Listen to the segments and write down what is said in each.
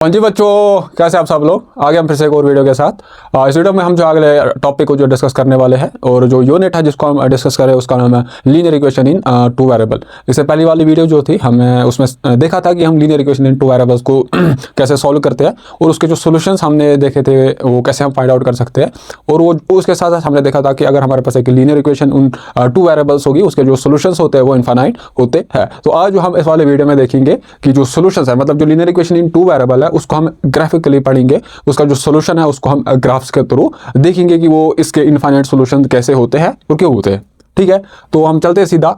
हाँ जी बच्चों, कैसे आप सब लोग। आगे हम फिर से एक और वीडियो के साथ। इस वीडियो में हम जो अगले टॉपिक को जो डिस्कस करने वाले हैं और जो यूनिट है जिसको हम डिस्कस करें उसका नाम है linear equation in two variable. इससे पहली वाली वीडियो जो थी हमने उसमें देखा था कि हम linear equation in two variables को कैसे सॉल्व करते हैं और उसके जो सोल्यूशंस हमने देखे थे वो कैसे हम फाइंड आउट कर सकते हैं। और वो उसके साथ साथ हमने देखा था कि अगर हमारे पास एक लीनियर इक्वेशन उन टू वेरिएबल्स होगी उसके जो सोल्यूशंस होते हैं वो इनफाइनाइट होते हैं। तो आज जो हम इस वाले वीडियो में देखेंगे कि जो सोल्यूशंस है, मतलब जो linear equation in two variable है उसको हम ग्राफिकली पढ़ेंगे, उसका जो सोल्यूशन है उसको हम ग्राफ्स के थ्रू देखेंगे कि वो इसके इनफाइनाइट सोल्यूशन कैसे होते हैं और क्यों होते हैं। ठीक है, तो हम चलते हैं सीधा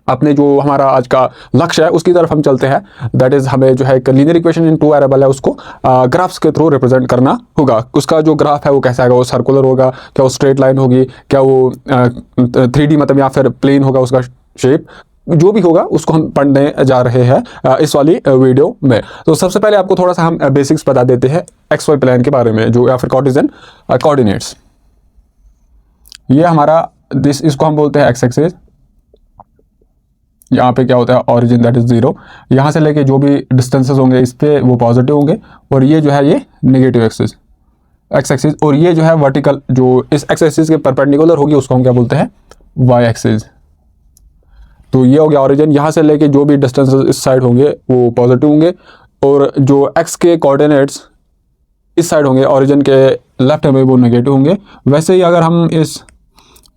अपने जो हमारा आज का लक्ष्य है उसकी तरफ हम चलते हैं। दैट इज हमें जो है एक linear equation in two variable है उसको ग्राफ्स के थ्रू रिप्रेजेंट करना होगा। उसका जो ग्राफ है वो कैसा आएगा, वो सर्कुलर होगा, क्या वो स्ट्रेट लाइन होगी, क्या वो 3D मतलब या फिर प्लेन होगा उसका शेप, जो भी होगा उसको हम पढ़ने जा रहे हैं इस वाली वीडियो में। तो सबसे पहले आपको थोड़ा सा हम बेसिक्स बता देते हैं एक्स वाई प्लेन के बारे में, जो या फिर कार्टेशियन कोऑर्डिनेट्स। ये हमारा इसको हम बोलते हैं एक्स एक्सिस। यहाँ पे क्या होता है, ऑरिजिन दैट इज 0, यहाँ से लेके जो भी डिस्टेंसेस होंगे इस पे वो पॉजिटिव होंगे, और ये जो है ये नेगेटिव एक्सिस एक्स एक्सिस, और ये जो है वर्टिकल जो इस एक्स एक्सिस के परपेंडिकुलर होगी उसको हम क्या बोलते हैं, वाई एक्सिस। तो ये हो गया ऑरिजिन, यहाँ से लेके जो भी डिस्टेंसेस इस साइड होंगे वो पॉजिटिव होंगे, और जो एक्स के कोऑर्डिनेट्स इस साइड होंगे ऑरिजिन के लेफ्ट में वो नेगेटिव होंगे। वैसे ही अगर हम इस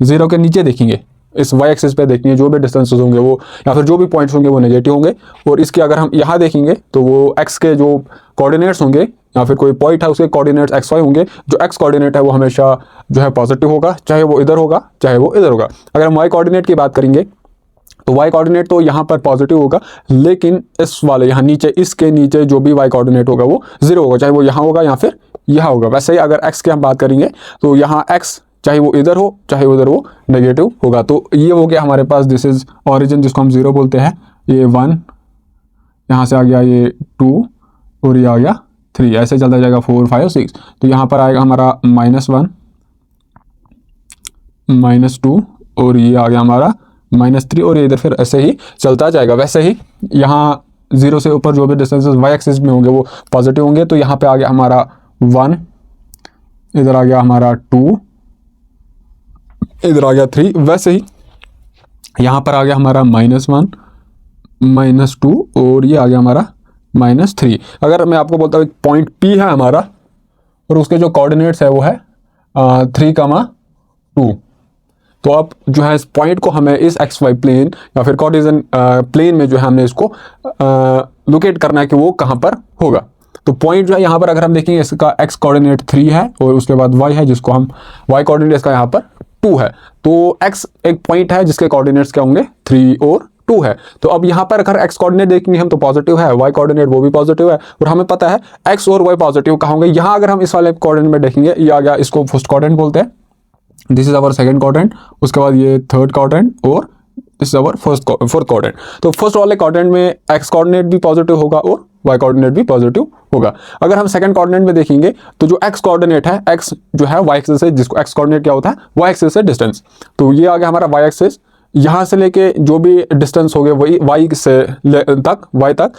0 के नीचे देखेंगे, इस वाई एक्सिस पे देखेंगे, जो भी डिस्टेंसेस होंगे वो या फिर जो भी पॉइंट्स होंगे वो नेगेटिव होंगे। और इसके अगर हम यहाँ देखेंगे तो वो एक्स के जो कोऑर्डिनेट्स होंगे या फिर कोई पॉइंट है उसके कोऑर्डिनेट्स एक्स वाई होंगे। जो एक्स कोऑर्डिनेट है वो हमेशा जो है पॉजिटिव होगा, चाहे वो इधर होगा चाहे वो इधर होगा। अगर हम वाई कोऑर्डिनेट की बात करेंगे तो वाई कोऑर्डिनेट तो यहाँ पर पॉजिटिव होगा, लेकिन इस वाले यहाँ नीचे इसके नीचे जो भी वाई कोऑर्डिनेट होगा वो 0 होगा, चाहे वो यहाँ होगा या फिर यहाँ होगा। वैसे ही अगर एक्स की हम बात करेंगे तो यहाँ एक्स चाहे वो इधर हो चाहे उधर वो नेगेटिव होगा। तो ये हो गया हमारे पास, दिस इज ऑरिजिन जिसको हम 0 बोलते हैं, ये 1, यहाँ से आ गया ये 2 और ये आ गया 3, ऐसे चलता जाएगा 4 5 6। तो यहाँ पर आएगा हमारा -1 -2 और ये आ गया हमारा -3, और ये इधर फिर ऐसे ही चलता जाएगा। वैसे ही यहाँ 0 से ऊपर जो भी डिस्टेंसेस वाई एक्सिस में होंगे वो पॉजिटिव होंगे। तो यहाँ पे आ गया हमारा 1, इधर आ गया हमारा 2, इधर आ गया 3। वैसे ही यहाँ पर आ गया हमारा -1 -2 और ये आ गया हमारा -3। अगर मैं आपको बोलता हूँ पॉइंट P है हमारा और उसके जो कोऑर्डिनेट्स है वो है 3, 2। तो अब जो है इस पॉइंट को हमें इस एक्स वाई प्लेन या फिर कार्टेशियन प्लेन में जो है हमने इसको लोकेट करना है कि वो कहाँ पर होगा। तो पॉइंट जो है यहाँ पर अगर हम देखेंगे इसका एक्स कोऑर्डिनेट 3 है और उसके बाद वाई है जिसको हम वाई कोऑर्डिनेट इसका यहाँ पर 2 है। तो एक्स एक पॉइंट है जिसके कोऑर्डिनेट्स क्या होंगे, 3 और 2 है। तो अब यहाँ पर अगर एक्स कोऑर्डिनेट देखेंगे हम तो पॉजिटिव है, वाई कोऑर्डिनेट वो भी पॉजिटिव है, और हमें पता है एक्स और वाई पॉजिटिव कहाँ होंगे। यहाँ अगर हम इस वाले कोऑर्डिनेट में देखेंगे, ये आ गया, इसको फर्स्ट कोऑर्डिनेट बोलते हैं, this is our second quadrant, उसके बाद ये थर्ड क्वाड्रेंट और this is our fourth quadrant. तो फर्स्ट वाले क्वाड्रेंट में एक्स कोऑर्डिनेट भी पॉजिटिव होगा और वाई कोऑर्डिनेट भी पॉजिटिव होगा। अगर हम सेकंड क्वाड्रेंट में देखेंगे तो जो एक्स कोऑर्डिनेट है, एक्स जो है वाई एक्सिस से, जिसको एक्स कोऑर्डिनेट क्या होता है, वाई एक्सिस से डिस्टेंस। तो ये आ गया हमारा वाई एक्सिस, यहाँ से लेके जो भी डिस्टेंस हो गए वही वाई से वाई तक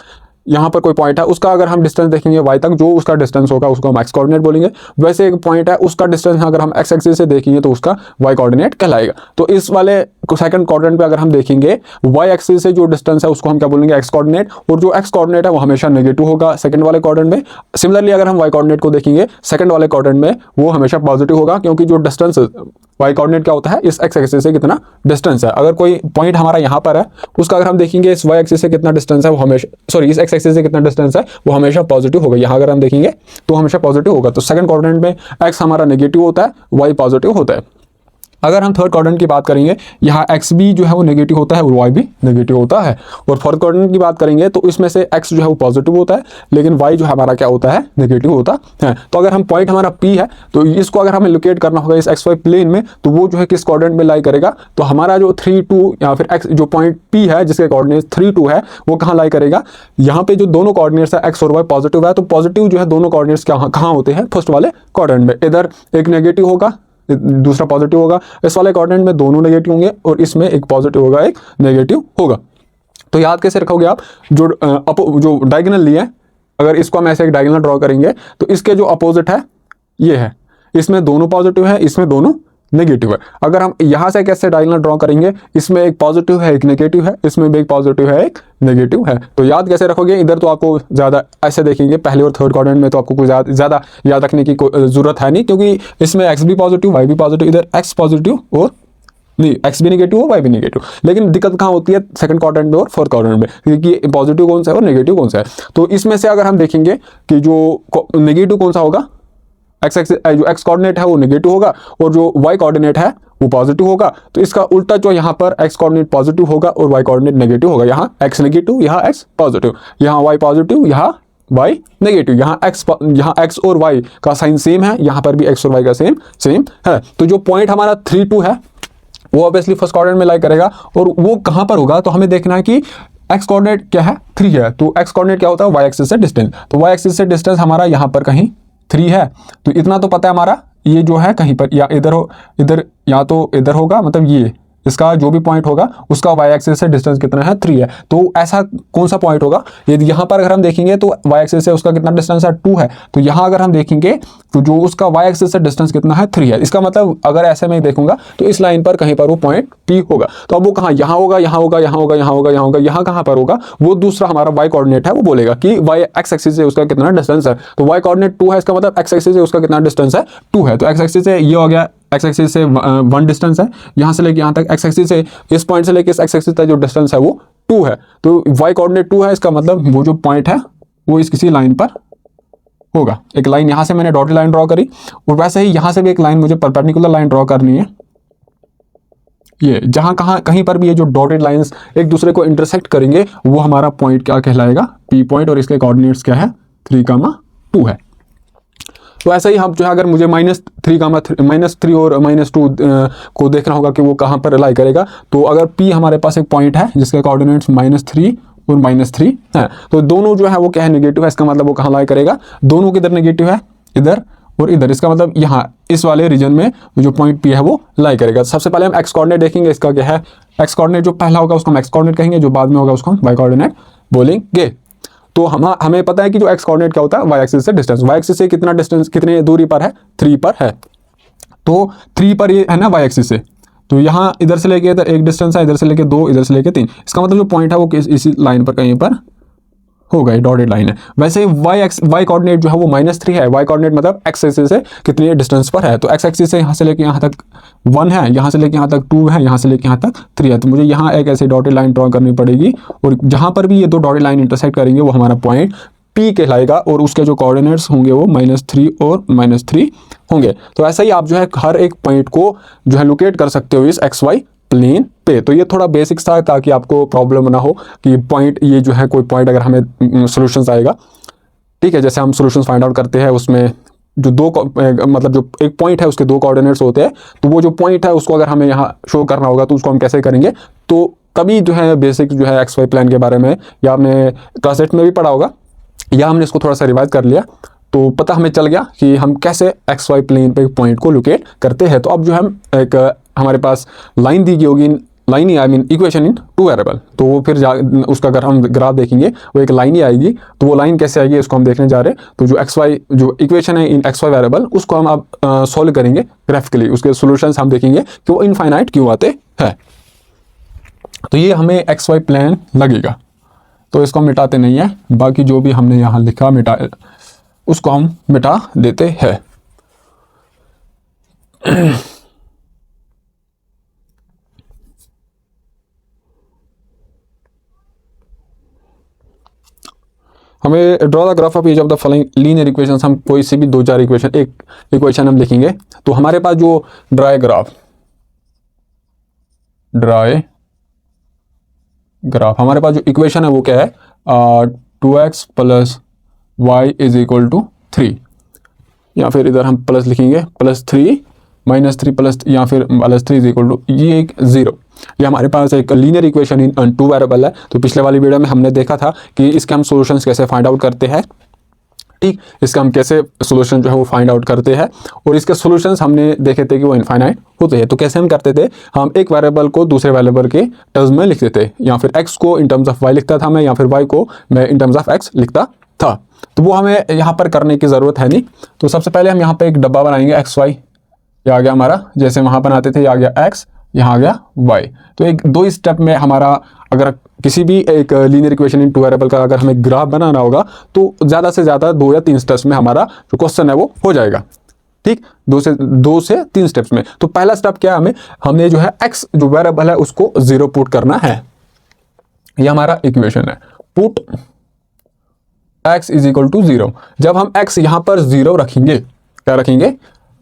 यहाँ पर कोई पॉइंट है उसका अगर हम डिस्टेंस देखेंगे y तक, जो उसका डिस्टेंस होगा उसको हम x कोऑर्डिनेट बोलेंगे। वैसे एक पॉइंट है उसका डिस्टेंस अगर हम x एक्सिस से देखेंगे तो उसका y कोऑर्डिनेट कहलाएगा। तो इस वाले सेकंड क्वाड्रेंट पे अगर हम देखेंगे y एक्सिस से जो डिस्टेंस है उसको हम क्या बोलेंगे, x कोऑर्डिनेट, और जो x कोऑर्डिनेट है वो हमेशा नेगेटिव होगा सेकंड वाले क्वाड्रेंट में। सिमिलरली अगर हम y कोऑर्डिनेट को देखेंगे सेकंड वाले क्वाड्रेंट में वो हमेशा पॉजिटिव होगा, क्योंकि जो डिस्टेंस y कोऑर्डिनेट क्या होता है, इस x एक्सिस से कितना डिस्टेंस है। अगर कोई पॉइंट हमारा यहाँ पर है उसका अगर हम देखेंगे इस y एक्सिस से कितना डिस्टेंस है वो हमेशा, सॉरी इस x एक्सिस से कितना डिस्टेंस है वो हमेशा पॉजिटिव होगा। यहाँ अगर हम देखेंगे तो हमेशा पॉजिटिव होगा। तो सेकंड क्वाड्रेंट में x हमारा नेगेटिव होता है, y पॉजिटिव होता है। अगर हम थर्ड क्वाड्रेंट की बात करेंगे, यहाँ x भी जो है वो नेगेटिव होता है और y भी नेगेटिव होता है। और फोर्थ क्वाड्रेंट की बात करेंगे तो इसमें से x जो है वो पॉजिटिव होता है, लेकिन y जो हमारा क्या होता है, नेगेटिव होता है। तो अगर हम पॉइंट हमारा P है तो इसको अगर हमें लोकेट करना होगा इस एक्स वाई प्लेन में, तो वो जो है किस क्वाड्रेंट में लाई करेगा, तो हमारा जो 3 2 या फिर x जो पॉइंट P है जिसके कोऑर्डिनेट 3 2 है वो कहाँ लाई करेगा, यहाँ पे जो दोनों कोऑर्डिनेट्स है x और y पॉजिटिव है। तो पॉजिटिव जो है दोनों कोऑर्डिनेट्स कहाँ होते हैं, फर्स्ट वाले क्वाड्रेंट में। इधर एक नेगेटिव होगा दूसरा पॉजिटिव होगा, इस वाले क्वाड्रेंट में दोनों नेगेटिव होंगे और इसमें एक पॉजिटिव होगा एक नेगेटिव होगा। तो याद कैसे रखोगे आप, जो डायगोनल लिए अगर इसको हम ऐसे एक डायगोनल ड्रॉ करेंगे तो इसके जो अपोजिट है ये है, इसमें दोनों पॉजिटिव है, इसमें दोनों नेगेटिव है। अगर हम यहाँ से कैसे डायगोनल ड्रॉ करेंगे, इसमें एक पॉजिटिव है एक नेगेटिव है, इसमें भी एक पॉजिटिव है एक नेगेटिव है। तो याद कैसे रखोगे, इधर तो आपको ज़्यादा ऐसे देखेंगे पहले और थर्ड क्वाड्रेंट में तो आपको कोई ज़्यादा याद रखने की जरूरत है नहीं, क्योंकि इसमें एक्स भी पॉजिटिव वाई भी पॉजिटिव, इधर एक्स पॉजिटिव और नहीं एक्स भी नेगेटिव हो वाई भी नेगेटिव। लेकिन दिक्कत कहाँ होती है, सेकंड क्वाड्रेंट में और फोर्थ क्वाड्रेंट में, क्योंकि पॉजिटिव कौन सा है और नेगेटिव कौन सा है। तो इसमें से अगर हम देखेंगे कि जो नेगेटिव कौन सा होगा, जो एक्स कोऑर्डिनेट है वो नेगेटिव होगा और जो वाई कोऑर्डिनेट है वो पॉजिटिव होगा। तो इसका उल्टा जो यहाँ पर एक्स कोऑर्डिनेट पॉजिटिव होगा और वाई कोऑर्डिनेट नेगेटिव होगा। यहाँ एक्स नेगेटिव, यहाँ एक्स पॉजिटिव, यहाँ वाई पॉजिटिव, यहाँ वाई नेगेटिव। यहाँ एक्स और वाई का साइन सेम है, यहाँ पर भी एक्स और वाई का सेम है। तो जो पॉइंट हमारा 3 2 है वो ऑब्वियसली फर्स्ट क्वाड्रेंट में लाई करेगा। और वो कहाँ पर होगा, तो हमें देखना है कि एक्स कोऑर्डिनेट क्या है 3 है, तो एक्स कोऑर्डिनेट क्या होता है वाई एक्सिस से डिस्टेंस। तो वाई एक्सिस से डिस्टेंस हमारा यहाँ पर कहीं 3 है। तो इतना तो पता है हमारा, ये जो है कहीं पर या इधर हो, इधर या तो इधर होगा, मतलब ये इसका जो भी पॉइंट होगा उसका वाई एक्सिस से डिस्टेंस कितना है 3 है। तो ऐसा कौन सा पॉइंट होगा, यदि यहाँ पर अगर हम देखेंगे तो वाई एक्सिस से उसका कितना डिस्टेंस है 2 है। तो यहाँ अगर हम देखेंगे तो जो उसका वाई एक्सिस से डिस्टेंस कितना है 3 है। इसका मतलब अगर ऐसे में देखूंगा तो इस लाइन पर कहीं पर वो पॉइंट P होगा। तो अब वो कहाँ, यहाँ होगा, यहाँ होगा, यहाँ होगा, यहाँ होगा, यहाँ होगा, यहाँ कहाँ पर होगा, वो दूसरा हमारा वाई कोऑर्डिनेट है वो बोलेगा कि वाई एक्स एक्सिस से उसका कितना डिस्टेंस है। तो वाई कोऑर्डिनेट 2 है, इसका मतलब एक्स एक्सिस से उसका कितना डिस्टेंस है 2 है। तो एक्स एक्सिस से ये हो गया, एक्स एक्सिस से 1 डिस्टेंस है, यहाँ से लेके यहाँ तक एक्स एक्सिस से इस पॉइंट से लेके इस एक्स एक्सिस तक जो डिस्टेंस है वो 2 है। तो वाई कोऑर्डिनेट 2 है, इसका मतलब वो जो पॉइंट है वो इस किसी लाइन पर होगा। एक लाइन यहाँ से मैंने डॉटेड लाइन ड्रॉ करी और वैसे ही यहाँ से भी एक लाइन मुझे परपेंडिकुलर लाइन ड्रॉ करनी है। ये जहाँ कहीं पर भी ये जो डॉटेड लाइंस एक दूसरे को इंटरसेक्ट करेंगे वो हमारा पॉइंट क्या कहलाएगा, पी पॉइंट। और इसके कोऑर्डिनेट्स क्या है 3,2 है। तो ऐसा ही हम जो है अगर मुझे -3 और -2 को देखना होगा कि वो कहाँ पर लाई करेगा, तो अगर P हमारे पास एक पॉइंट है जिसके कोऑर्डिनेट्स -3 और -3 है, तो दोनों जो है वो क्या है नेगेटिव है। इसका मतलब वो कहाँ लाई करेगा, दोनों किधर नेगेटिव है, इधर और इधर। इसका मतलब यहाँ इस वाले रीजन में जो पॉइंट P है वो लाई करेगा। सबसे पहले हम एक्स कोऑर्डिनेट देखेंगे, इसका क्या है, एक्स कोऑर्डिनेट जो पहला होगा उसको हम एक्स कोऑर्डिनेट कहेंगे, जो बाद में होगा उसको हम वाई कोऑर्डिनेट बोलेंगे। तो हमें पता है कि जो एक्स कोऑर्डिनेट क्या होता है वाई एक्सिस से डिस्टेंस, वाई एक्सिस से कितना डिस्टेंस कितने दूरी पर है 3 पर है। तो 3 पर ये है ना वाई एक्सिस से, तो यहाँ इधर से लेके इधर एक डिस्टेंस है, इधर से लेके 2, इधर से लेके 3। इसका मतलब जो पॉइंट है वो इसी लाइन पर कहीं पर होगा, ये डॉटेड लाइन है। वैसे ही वाई कोऑर्डिनेट जो है वो -3 है। वाई कोऑर्डिनेट मतलब एक्स एक्सिस से कितने डिस्टेंस पर है, तो एक्स एक्सिस से यहाँ से लेके यहाँ तक 1 है, यहाँ से लेके यहाँ तक 2 है, यहाँ से लेके यहाँ तक 3 है। तो मुझे यहाँ एक ऐसी डॉटेड लाइन ड्रॉ करनी पड़ेगी और जहाँ पर भी ये दो डॉटेड लाइन इंटरसेक्ट करेंगे वो हमारा पॉइंट P कहलाएगा और उसके जो कोऑर्डिनेट्स होंगे वो -3 और -3 होंगे। तो ऐसा ही आप जो है हर एक पॉइंट को जो है लोकेट कर सकते हो इस XY प्लेन पे। तो ये थोड़ा बेसिक्स था ताकि आपको प्रॉब्लम ना हो कि पॉइंट ये जो है कोई पॉइंट अगर हमें सॉल्यूशंस आएगा, ठीक है, जैसे हम सॉल्यूशंस फाइंड आउट करते हैं उसमें जो मतलब जो एक पॉइंट है उसके 2 कोऑर्डिनेट्स होते हैं, तो वो जो पॉइंट है उसको अगर हमें यहाँ शो करना होगा तो उसको हम कैसे करेंगे। तो कभी जो है बेसिक जो है XY प्लेन के बारे में या आपने क्लास 8 में भी पढ़ा होगा या हमने इसको थोड़ा सा रिवाइज कर लिया, तो पता हमें चल गया कि हम कैसे XY प्लेन पे पॉइंट को लोकेट करते हैं। तो अब जो हम एक हमारे पास लाइन दी गई होगी, line he I mean equation in 2 variable, तो वो फिर उसका अगर हम ग्राफ देखेंगे वो एक लाइन ही आएगी। तो वो लाइन कैसे आएगी इसको हम देखने जा रहे हैं। तो जो XY जो इक्वेशन है इन XY वेरिएबल उसको हम अब सॉल्व करेंगे ग्राफिकली, उसके सॉल्यूशंस हम देखेंगे कि वो इनफाइनाइट क्यों आते हैं। तो ये हमें XY प्लेन लगेगा, तो इसको हम मिटाते नहीं है, बाकी जो भी हमने यहाँ लिखा उसको हम मिटा देते हैं। हमें draw the graph of each of the following linear equations, हम कोई सी भी 2-4 इक्वेशन एक इक्वेशन हम लिखेंगे। तो हमारे पास जो ड्राई ग्राफ हमारे पास जो इक्वेशन है वो क्या है, 2x + y = 3, या फिर इधर हम प्लस लिखेंगे +3 -3 प्लस या फिर -3 ये एक 0। ये हमारे पास एक लीनियर इक्वेशन इन 2 वेरिएबल है। तो पिछले वाली वीडियो में हमने देखा था कि इसके हम सॉल्यूशंस कैसे फाइंड आउट करते हैं, ठीक, इसका हम कैसे सॉल्यूशन जो है वो फाइंड आउट करते हैं और इसके सॉल्यूशंस हमने देखे थे कि वो इनफाइनाइट होते हैं। तो कैसे हम करते थे, हम एक वेरिएबल को दूसरे वेरिएबल के टर्म्स में लिखते थे, या फिर x को इन टर्म्स ऑफ y लिखता था मैं, या फिर y को मैं इन टर्म्स ऑफ x लिखता था। तो वो हमें यहाँ पर करने की ज़रूरत है नहीं। तो सबसे पहले हम यहाँ पे एक डब्बा बनाएंगे एक्स वाई, ये आ गया हमारा, जैसे वहाँ बनाते थे, ये आ गया एक्स, यहाँ आ गया वाई। तो एक दो स्टेप में हमारा, अगर किसी भी एक linear equation in two variable का अगर हमें ग्राफ बनाना होगा तो ज़्यादा से ज़्यादा 2 या 3 स्टेप्स में हमारा जो क्वेश्चन है वो हो जाएगा। ठीक, 2 से 3 स्टेप्स में। तो पहला स्टेप क्या है, हमने जो है एक्स जो वेरिएबल है उसको 0 पुट करना है। ये हमारा इक्वेशन है, put x is equal to 0। जब हम x यहां पर 0 रखेंगे, क्या रखेंगे,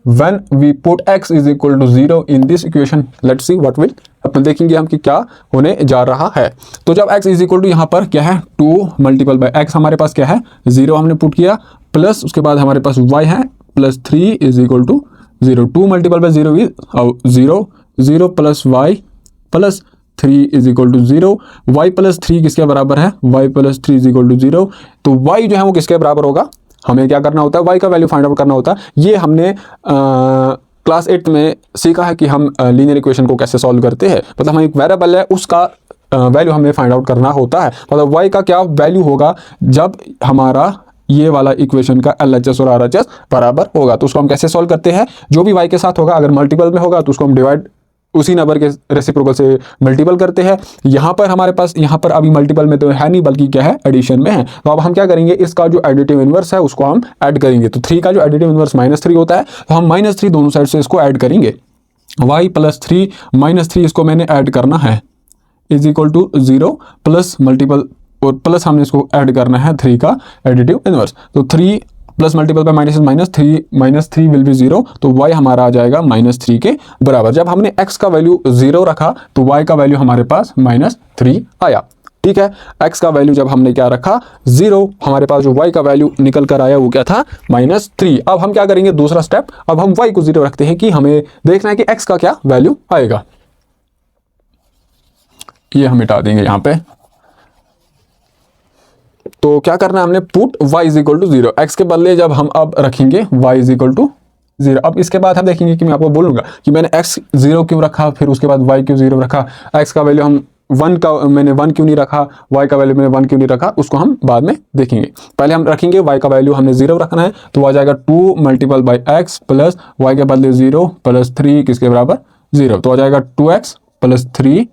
when we put x is equal to 0 in this equation, let's see what will happen। देखेंगे हम कि क्या होने जा रहा है। तो जब x इज इक्वल टू यहाँ पर क्या है 2 मल्टीपल बाय x, हमारे पास क्या है 0 हमने पुट किया, प्लस उसके बाद हमारे पास y है plus 3 is equal to 0। 2 multiple by 0 is 0, 0 plus y plus 3 is equal to 0। y plus 3 किसके बराबर है, y plus 3 is equal to 0। तो y जो है वो किसके बराबर होगा, हमें क्या करना होता है, y का वैल्यू फाइंड आउट करना होता है। ये हमने क्लास 8 में सीखा है कि हम लीनियर इक्वेशन को कैसे सॉल्व करते हैं। मतलब हम एक वेरिएबल है उसका वैल्यू हमें फाइंड आउट करना होता है। मतलब y का क्या वैल्यू होगा जब हमारा ये वाला इक्वेशन का LHS और RHS बराबर होगा। तो उसको हम कैसे सॉल्व करते हैं, जो भी y के साथ होगा, अगर मल्टीपल में होगा तो उसको हम डिवाइड उसी नंबर के रेसिप्रोकल से मल्टीपल करते हैं। यहाँ पर हमारे पास, यहाँ पर अभी मल्टीपल में तो है नहीं बल्कि क्या है एडिशन में है। तो अब हम क्या करेंगे, इसका जो एडिटिव इनवर्स है उसको हम ऐड करेंगे। तो 3 का जो एडिटिव इनवर्स -3 होता है, तो हम -3 दोनों साइड से इसको ऐड करेंगे। y प्लस 3 -3 इसको मैंने ऐड करना है is equal to 0 plus multiple और प्लस हमने इसको ऐड करना है 3 का एडिटिव इनवर्स। तो 3 plus multiple bye -3 will be 0। तो y हमारा आ जाएगा -3 के बराबर। जब हमने x का वैल्यू 0 रखा तो y का वैल्यू हमारे पास -3 आया। ठीक है, x का वैल्यू जब हमने क्या रखा 0, हमारे पास जो y का वैल्यू निकल कर आया वो क्या था -3। अब हम क्या करेंगे, दूसरा स्टेप, अब हम y को 0 रखते हैं कि हमें देखना है कि x का क्या वैल्यू आएगा। ये हम मिटा देंगे यहाँ पे। तो क्या करना है हमने, put y is equal to 0, x के बदले जब हम अब रखेंगे y इज इक्वल टू 0। अब इसके बाद हम देखेंगे कि मैं आपको बोलूंगा कि मैंने x 0 क्यों रखा, फिर उसके बाद y क्यों 0 रखा, x का वैल्यू हम 1 का मैंने 1 क्यों नहीं रखा, y का वैल्यू मैंने 1 क्यों नहीं रखा, उसको हम बाद में देखेंगे। पहले हम रखेंगे y का वैल्यू हमने 0 रखना है, तो आ जाएगा 2 multiple by x plus y के बदले 0 प्लस 3 किसके बराबर 0। तो आ जाएगा 2x plus 3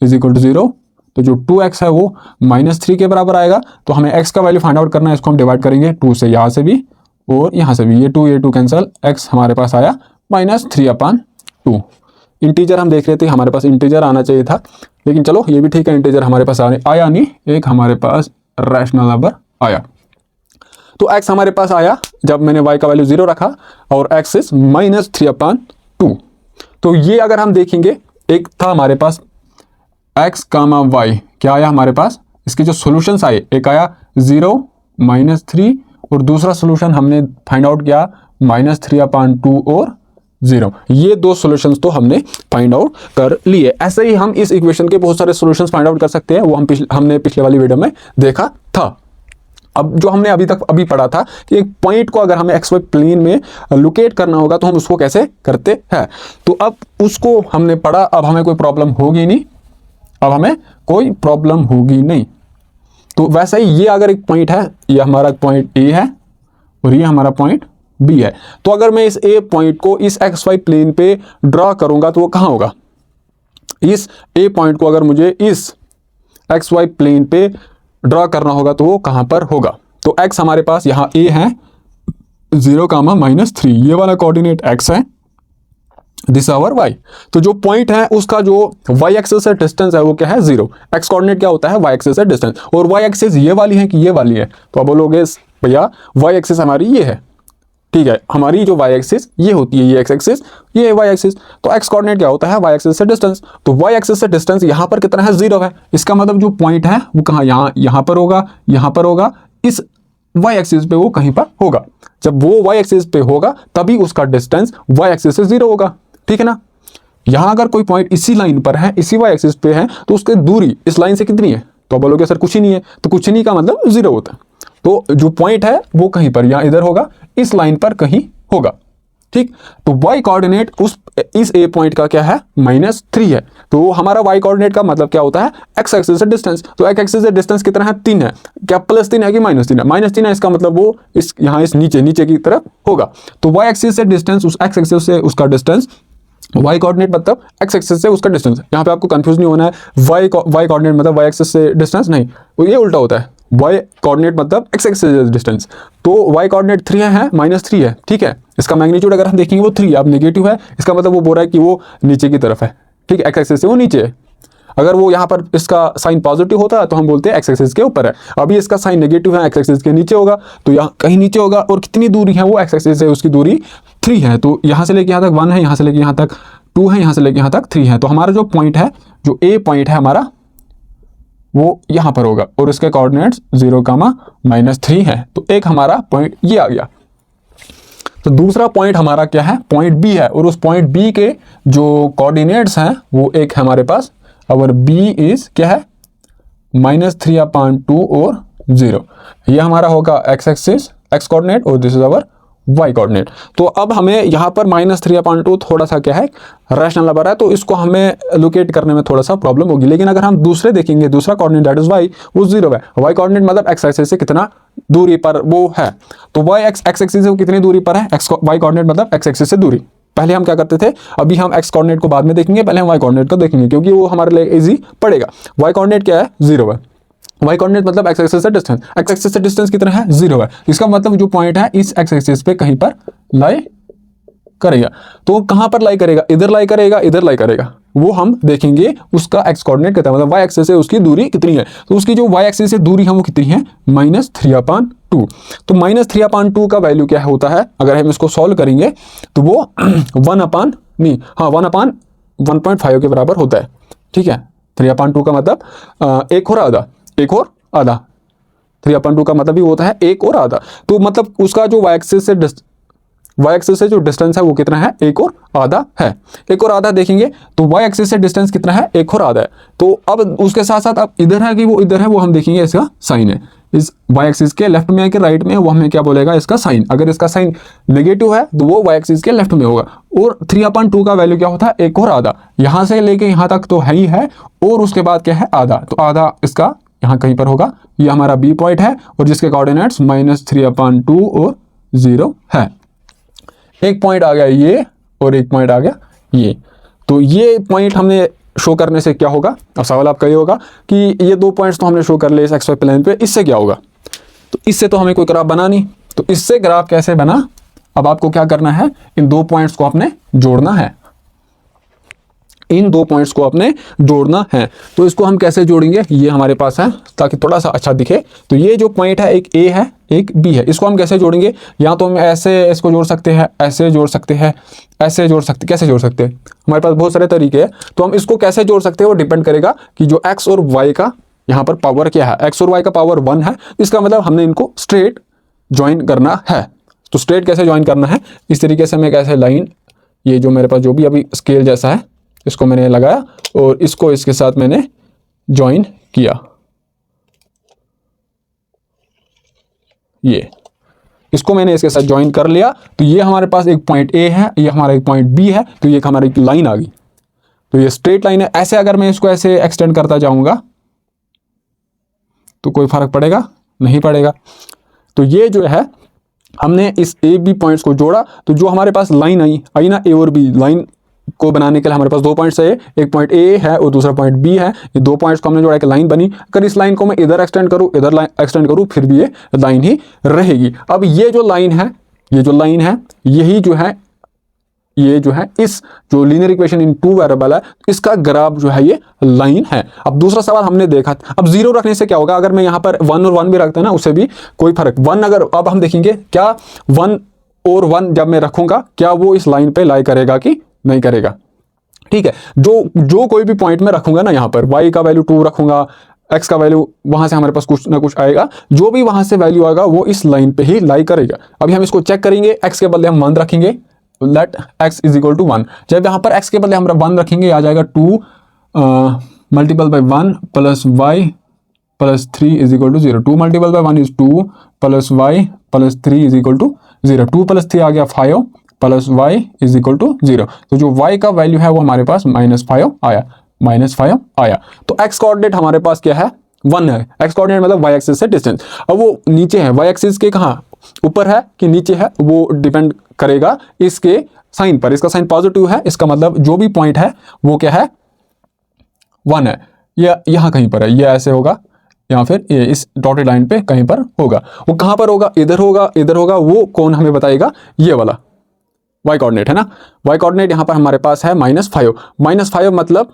is equal to 0। तो जो 2x है वो -3 के बराबर आएगा। तो हमें x का वैल्यू फाइंड आउट करना है, इसको हम डिवाइड करेंगे 2 से, यहाँ से भी और यहाँ से भी, ये 2 कैंसिल, x हमारे पास आया -3/2। इंटीजर हम देख रहे थे, हमारे पास इंटीजर आना चाहिए था, लेकिन चलो ये भी ठीक है, इंटीजर हमारे पास आया नहीं, एक हमारे पास रैशनल नंबर आया। तो x हमारे पास आया जब मैंने y का वैल्यू 0 रखा और x इज -3/2। तो ये अगर हम देखेंगे, एक था हमारे पास x, y, क्या आया हमारे पास, इसके जो सॉल्यूशंस आए, एक आया 0 -3 और दूसरा सॉल्यूशन हमने फाइंड आउट किया -3/2 और 0। ये दो सॉल्यूशंस तो हमने फाइंड आउट कर लिए। ऐसे ही हम इस इक्वेशन के बहुत सारे सॉल्यूशंस फाइंड आउट कर सकते हैं, वो हमने पिछले वाली वीडियो में देखा था। अब जो हमने अभी पढ़ा था कि एक पॉइंट को अगर हमें XY प्लेन में लोकेट करना होगा तो हम उसको कैसे करते हैं, तो अब उसको हमने पढ़ा। अब हमें कोई प्रॉब्लम होगी नहीं, अब हमें कोई प्रॉब्लम होगी नहीं। तो वैसे ही ये अगर एक पॉइंट है, ये हमारा पॉइंट A है और ये हमारा पॉइंट B है। तो अगर मैं इस A पॉइंट को इस XY प्लेन पे ड्रॉ करूंगा तो वो कहाँ होगा, इस A पॉइंट को अगर मुझे इस XY प्लेन पे ड्रॉ करना होगा तो वो कहाँ पर होगा। तो x हमारे पास यहाँ A है 0, -3, ये वाला कोऑर्डिनेट x है, दिस आवर y। तो जो पॉइंट है उसका जो y एक्सिस से डिस्टेंस है वो क्या है 0। x कोऑर्डिनेट क्या होता है, y एक्सिस से डिस्टेंस, और y एक्सिस ये वाली है कि ये वाली है। तो अब बोलोगे भैया y एक्सिस हमारी ये है, ठीक है, हमारी जो y एक्सिस ये होती है, ये x एक्सिस, ये y एक्सिस। तो x कोऑर्डिनेट क्या होता है, y एक्सिस से डिस्टेंस। तो y एक्सिस से डिस्टेंस यहाँ पर कितना है 0 है। इसका मतलब जो पॉइंट है वो कहाँ, यहाँ पर होगा, यहाँ पर होगा, इस y एक्सिस पे वो कहीं पर होगा। जब वो y एक्सिस पे होगा तभी उसका डिस्टेंस y एक्सिस से 0 होगा, ठीक है ना। यहाँ अगर कोई पॉइंट इसी लाइन पर है, इसी y एक्सिस पे है, तो उसकी दूरी इस लाइन से कितनी है, तो बोलोगे सर कुछ ही नहीं है। तो कुछ नहीं का मतलब 0 होता है। तो जो पॉइंट है वो कहीं पर, यहाँ इधर होगा, इस लाइन पर कहीं होगा, ठीक। तो y कोऑर्डिनेट इस a पॉइंट का क्या है, -3 है। तो हमारा y कोऑर्डिनेट का मतलब क्या होता है, x एक्सिस से डिस्टेंस। तो x एक्सिस से डिस्टेंस कितना है, 3 है। क्या +3 है कि -3 है? -3 है, इसका मतलब वो इस यहाँ इस नीचे की तरफ होगा। तो y एक्सिस से डिस्टेंस, उस x एक्सिस से उसका डिस्टेंस, y कोऑर्डिनेट मतलब x एक्सिस से उसका डिस्टेंस। यहाँ पे आपको कंफ्यूज नहीं होना है, y कोऑर्डिनेट मतलब y एक्सिस से डिस्टेंस नहीं, तो ये उल्टा होता है। y कोऑर्डिनेट मतलब x एक्सिस से डिस्टेंस। तो y कोऑर्डिनेट 3 है, -3 है, ठीक है। इसका मैग्नीट्यूड अगर हम देखेंगे वो 3 अब नेगेटिव है, इसका मतलब वो बोल रहा है कि वो नीचे की तरफ है, ठीक है, x एक्सिस से वो नीचे है। अगर वो यहाँ पर इसका साइन पॉजिटिव होता है तो हम बोलते हैं एक्स एक्सिस के ऊपर है। अभी इसका साइन नेगेटिव है, एक्स एक्सिस के नीचे होगा, तो यहाँ कहीं नीचे होगा। और कितनी दूरी है वो एक्स एक्सिस से, उसकी दूरी 3 है। तो यहाँ से लेके यहाँ तक 1 है, यहाँ से लेके यहाँ तक 2 है, यहाँ से लेके यहाँ तक 3 है। तो हमारा जो पॉइंट है, जो ए पॉइंट है हमारा, वो यहाँ पर होगा और इसके कोऑर्डिनेट्स 0, -3 है। तो एक हमारा पॉइंट ये आ गया। तो दूसरा पॉइंट हमारा क्या है, पॉइंट बी है। और उस पॉइंट बी के जो कोऑर्डिनेट्स हैं वो एक हमारे पास, और बी इज क्या है, -3/2 और 0। ये हमारा होगा एक्स एक्सिस, एक्स कोऑर्डिनेट, और this is our y coordinate. तो अब हमें यहाँ पर -3/2 थोड़ा सा क्या है, रैशनल नंबर है, तो इसको हमें लोकेट करने में थोड़ा सा प्रॉब्लम होगी। लेकिन अगर हम दूसरे देखेंगे, दूसरा कोऑर्डिनेट दैट इज वाई, वो 0 है। वाई कोऑर्डिनेट मतलब एक्स एक्सिस से कितना दूरी पर वो है। तो वाई एक्स एक्सिस से वो कितनी दूरी पर है, वाई कोऑर्डिनेट मतलब एक्स एक्सिस से दूरी। पहले हम क्या करते थे, अभी हम एक्स कोऑर्डिनेट को बाद में देखेंगे, पहले हम वाई कोऑर्डिनेट को देखेंगे क्योंकि वो हमारे लिए इजी पड़ेगा। वाई कोऑर्डिनेट क्या है, 0 है। वाई कोऑर्डिनेट मतलब एक्स एक्सिस से डिस्टेंस, एक्स एक्सिस से डिस्टेंस कितना है, 0 है। इसका मतलब जो पॉइंट है इस एक्स एक्सिस पे कहीं पर लाई करेगा। तो कहां पर लाई करेगा, इधर लाई करेगा, इधर लाई करेगा, वो हम देखेंगे। उसका एक्स कोऑर्डिनेट कितना, मतलब वाई एक्सिस से उसकी दूरी कितनी है। तो उसकी जो वाई एक्सिस से दूरी है वो कितनी है, -3/2। तो -3/2 का वैल्यू क्या होता है, अगर हम इसको सॉल्व करेंगे तो वो 1/1.5 के बराबर होता है, ठीक है। 3/2 का मतलब एक और आधा, एक और आधा। 3/2 का मतलब ही होता है एक और आधा। तो मतलब उसका जो वाई एक्सिस से जो डिस्टेंस है वो कितना है, एक और आधा है। एक और आधा देखेंगे तो वाई एक्सिस से डिस्टेंस कितना है, एक और आधा है। तो अब उसके साथ साथ अब इधर है कि वो इधर है, वो हम देखेंगे इसका साइन है। इस वाई एक्सिस के लेफ्ट में है कि राइट में है, वो हमें क्या बोलेगा, इसका साइन। अगर इसका साइन नेगेटिव है तो वो वाई एक्सिस के लेफ्ट में होगा। और 3/2 का वैल्यू क्या होता है, एक और आधा। यहाँ से लेके यहाँ तक तो है ही है, और उसके बाद क्या है, आधा। तो आधा इसका यहाँ कहीं पर होगा। ये हमारा बी पॉइंट है और जिसके कोऑर्डिनेट्स -3/2 और 0 है। एक पॉइंट आ गया ये और एक पॉइंट आ गया ये। तो ये पॉइंट हमने शो करने से क्या होगा, अब सवाल आपका ये होगा कि ये 2 पॉइंट्स तो हमने शो कर लिए इस एक्स वाई प्लेन पे, इससे क्या होगा। तो इससे तो हमें कोई ग्राफ बना नहीं, तो इससे ग्राफ कैसे बना। अब आपको क्या करना है, इन 2 पॉइंट्स को आपने जोड़ना है, इन 2 पॉइंट्स को आपने जोड़ना है। तो इसको हम कैसे जोड़ेंगे, ये हमारे पास है ताकि थोड़ा सा अच्छा दिखे। तो ये जो पॉइंट है, एक ए है एक बी है, इसको हम कैसे जोड़ेंगे। या तो हम ऐसे इसको जोड़ सकते हैं, ऐसे जोड़ सकते हैं, ऐसे जोड़ सकते, कैसे जोड़ सकते हैं, हमारे पास बहुत सारे तरीके हैं। तो हम इसको कैसे जोड़ सकते हैं वो डिपेंड करेगा कि जो एक्स और वाई का यहाँ पर पावर क्या है। एक्स और वाई का पावर 1 है, इसका मतलब हमने इनको स्ट्रेट ज्वाइन करना है। तो स्ट्रेट कैसे ज्वाइन करना है, इस तरीके से मैं कैसे लाइन, ये जो मेरे पास जो भी अभी स्केल जैसा है इसको मैंने लगाया और इसको इसके साथ मैंने ज्वाइन किया। ये इसको मैंने इसके साथ ज्वाइन कर लिया। तो ये हमारे पास एक पॉइंट ए है, ये हमारा एक पॉइंट बी है। तो ये हमारी लाइन आ गई, तो ये स्ट्रेट लाइन है। ऐसे अगर मैं इसको ऐसे एक्सटेंड करता जाऊंगा तो कोई फर्क पड़ेगा नहीं पड़ेगा। तो ये जो है हमने इस ए बी पॉइंट्स को जोड़ा, तो जो हमारे पास लाइन आई ना, ए और बी लाइन को बनाने के लिए हमारे पास 2 पॉइंट्स है, एक पॉइंट ए है और दूसरा पॉइंट बी है। ये 2 पॉइंट्स को हमने जोड़ा, एक लाइन बनी। अगर इस लाइन को मैं इधर एक्सटेंड करूं, इधर एक्सटेंड करूं, फिर भी ये लाइन ही रहेगी। अब ये जो लाइन है, ये जो लाइन है, यही जो है, ये जो है इस जो लीनियर इक्वेशन इन 2 वेरिएबल है, इसका ग्राफ जो है ये लाइन है। अब दूसरा सवाल हमने देखा, अब 0 रखने से क्या होगा, अगर मैं यहाँ पर 1 और 1 भी रखता ना, उससे भी कोई फर्क 1 अगर, अब हम देखेंगे क्या 1 और 1 जब मैं रखूंगा क्या वो इस लाइन पे लाई करेगा कि नहीं करेगा। ठीक है, जो कोई भी पॉइंट में रखूंगा ना, यहाँ पर y का वैल्यू 2 रखूंगा, x का वैल्यू वहां से हमारे पास कुछ ना कुछ आएगा, जो भी वहां से वैल्यू आएगा वो इस लाइन पे ही लाई करेगा। अभी हम इसको चेक करेंगे, x के बदले हम 1 रखेंगे, let x is equal to 1। जब यहाँ पर x के बदले हम 1 रखेंगे, आ जाएगा 2 multiple by 1 plus y plus 3 is equal to 0। 2 multiple by 1 is 2 plus y plus 3 is equal to 0। 2 plus 3 आ गया 5 plus y is equal to 0। तो जो y का वैल्यू है वो हमारे पास -5 आया, -5 आया। तो x कोऑर्डिनेट हमारे पास क्या है, 1 है। x कोऑर्डिनेट मतलब y एक्सिस से डिस्टेंस। अब वो नीचे है, y एक्सिस के कहाँ, ऊपर है कि नीचे है, वो डिपेंड करेगा इसके साइन पर। इसका साइन पॉजिटिव है, इसका मतलब जो भी पॉइंट है वो क्या है, 1 है। ये यहाँ कहीं पर है, ये ऐसे होगा, या फिर ये इस डॉटेड लाइन पे कहीं पर होगा। वो कहाँ पर होगा, इधर होगा, इधर होगा। वो कौन हमें बताएगा, ये वाला y कोऑर्डिनेट है ना। y कोऑर्डिनेट यहाँ पर हमारे पास है -5। -5 मतलब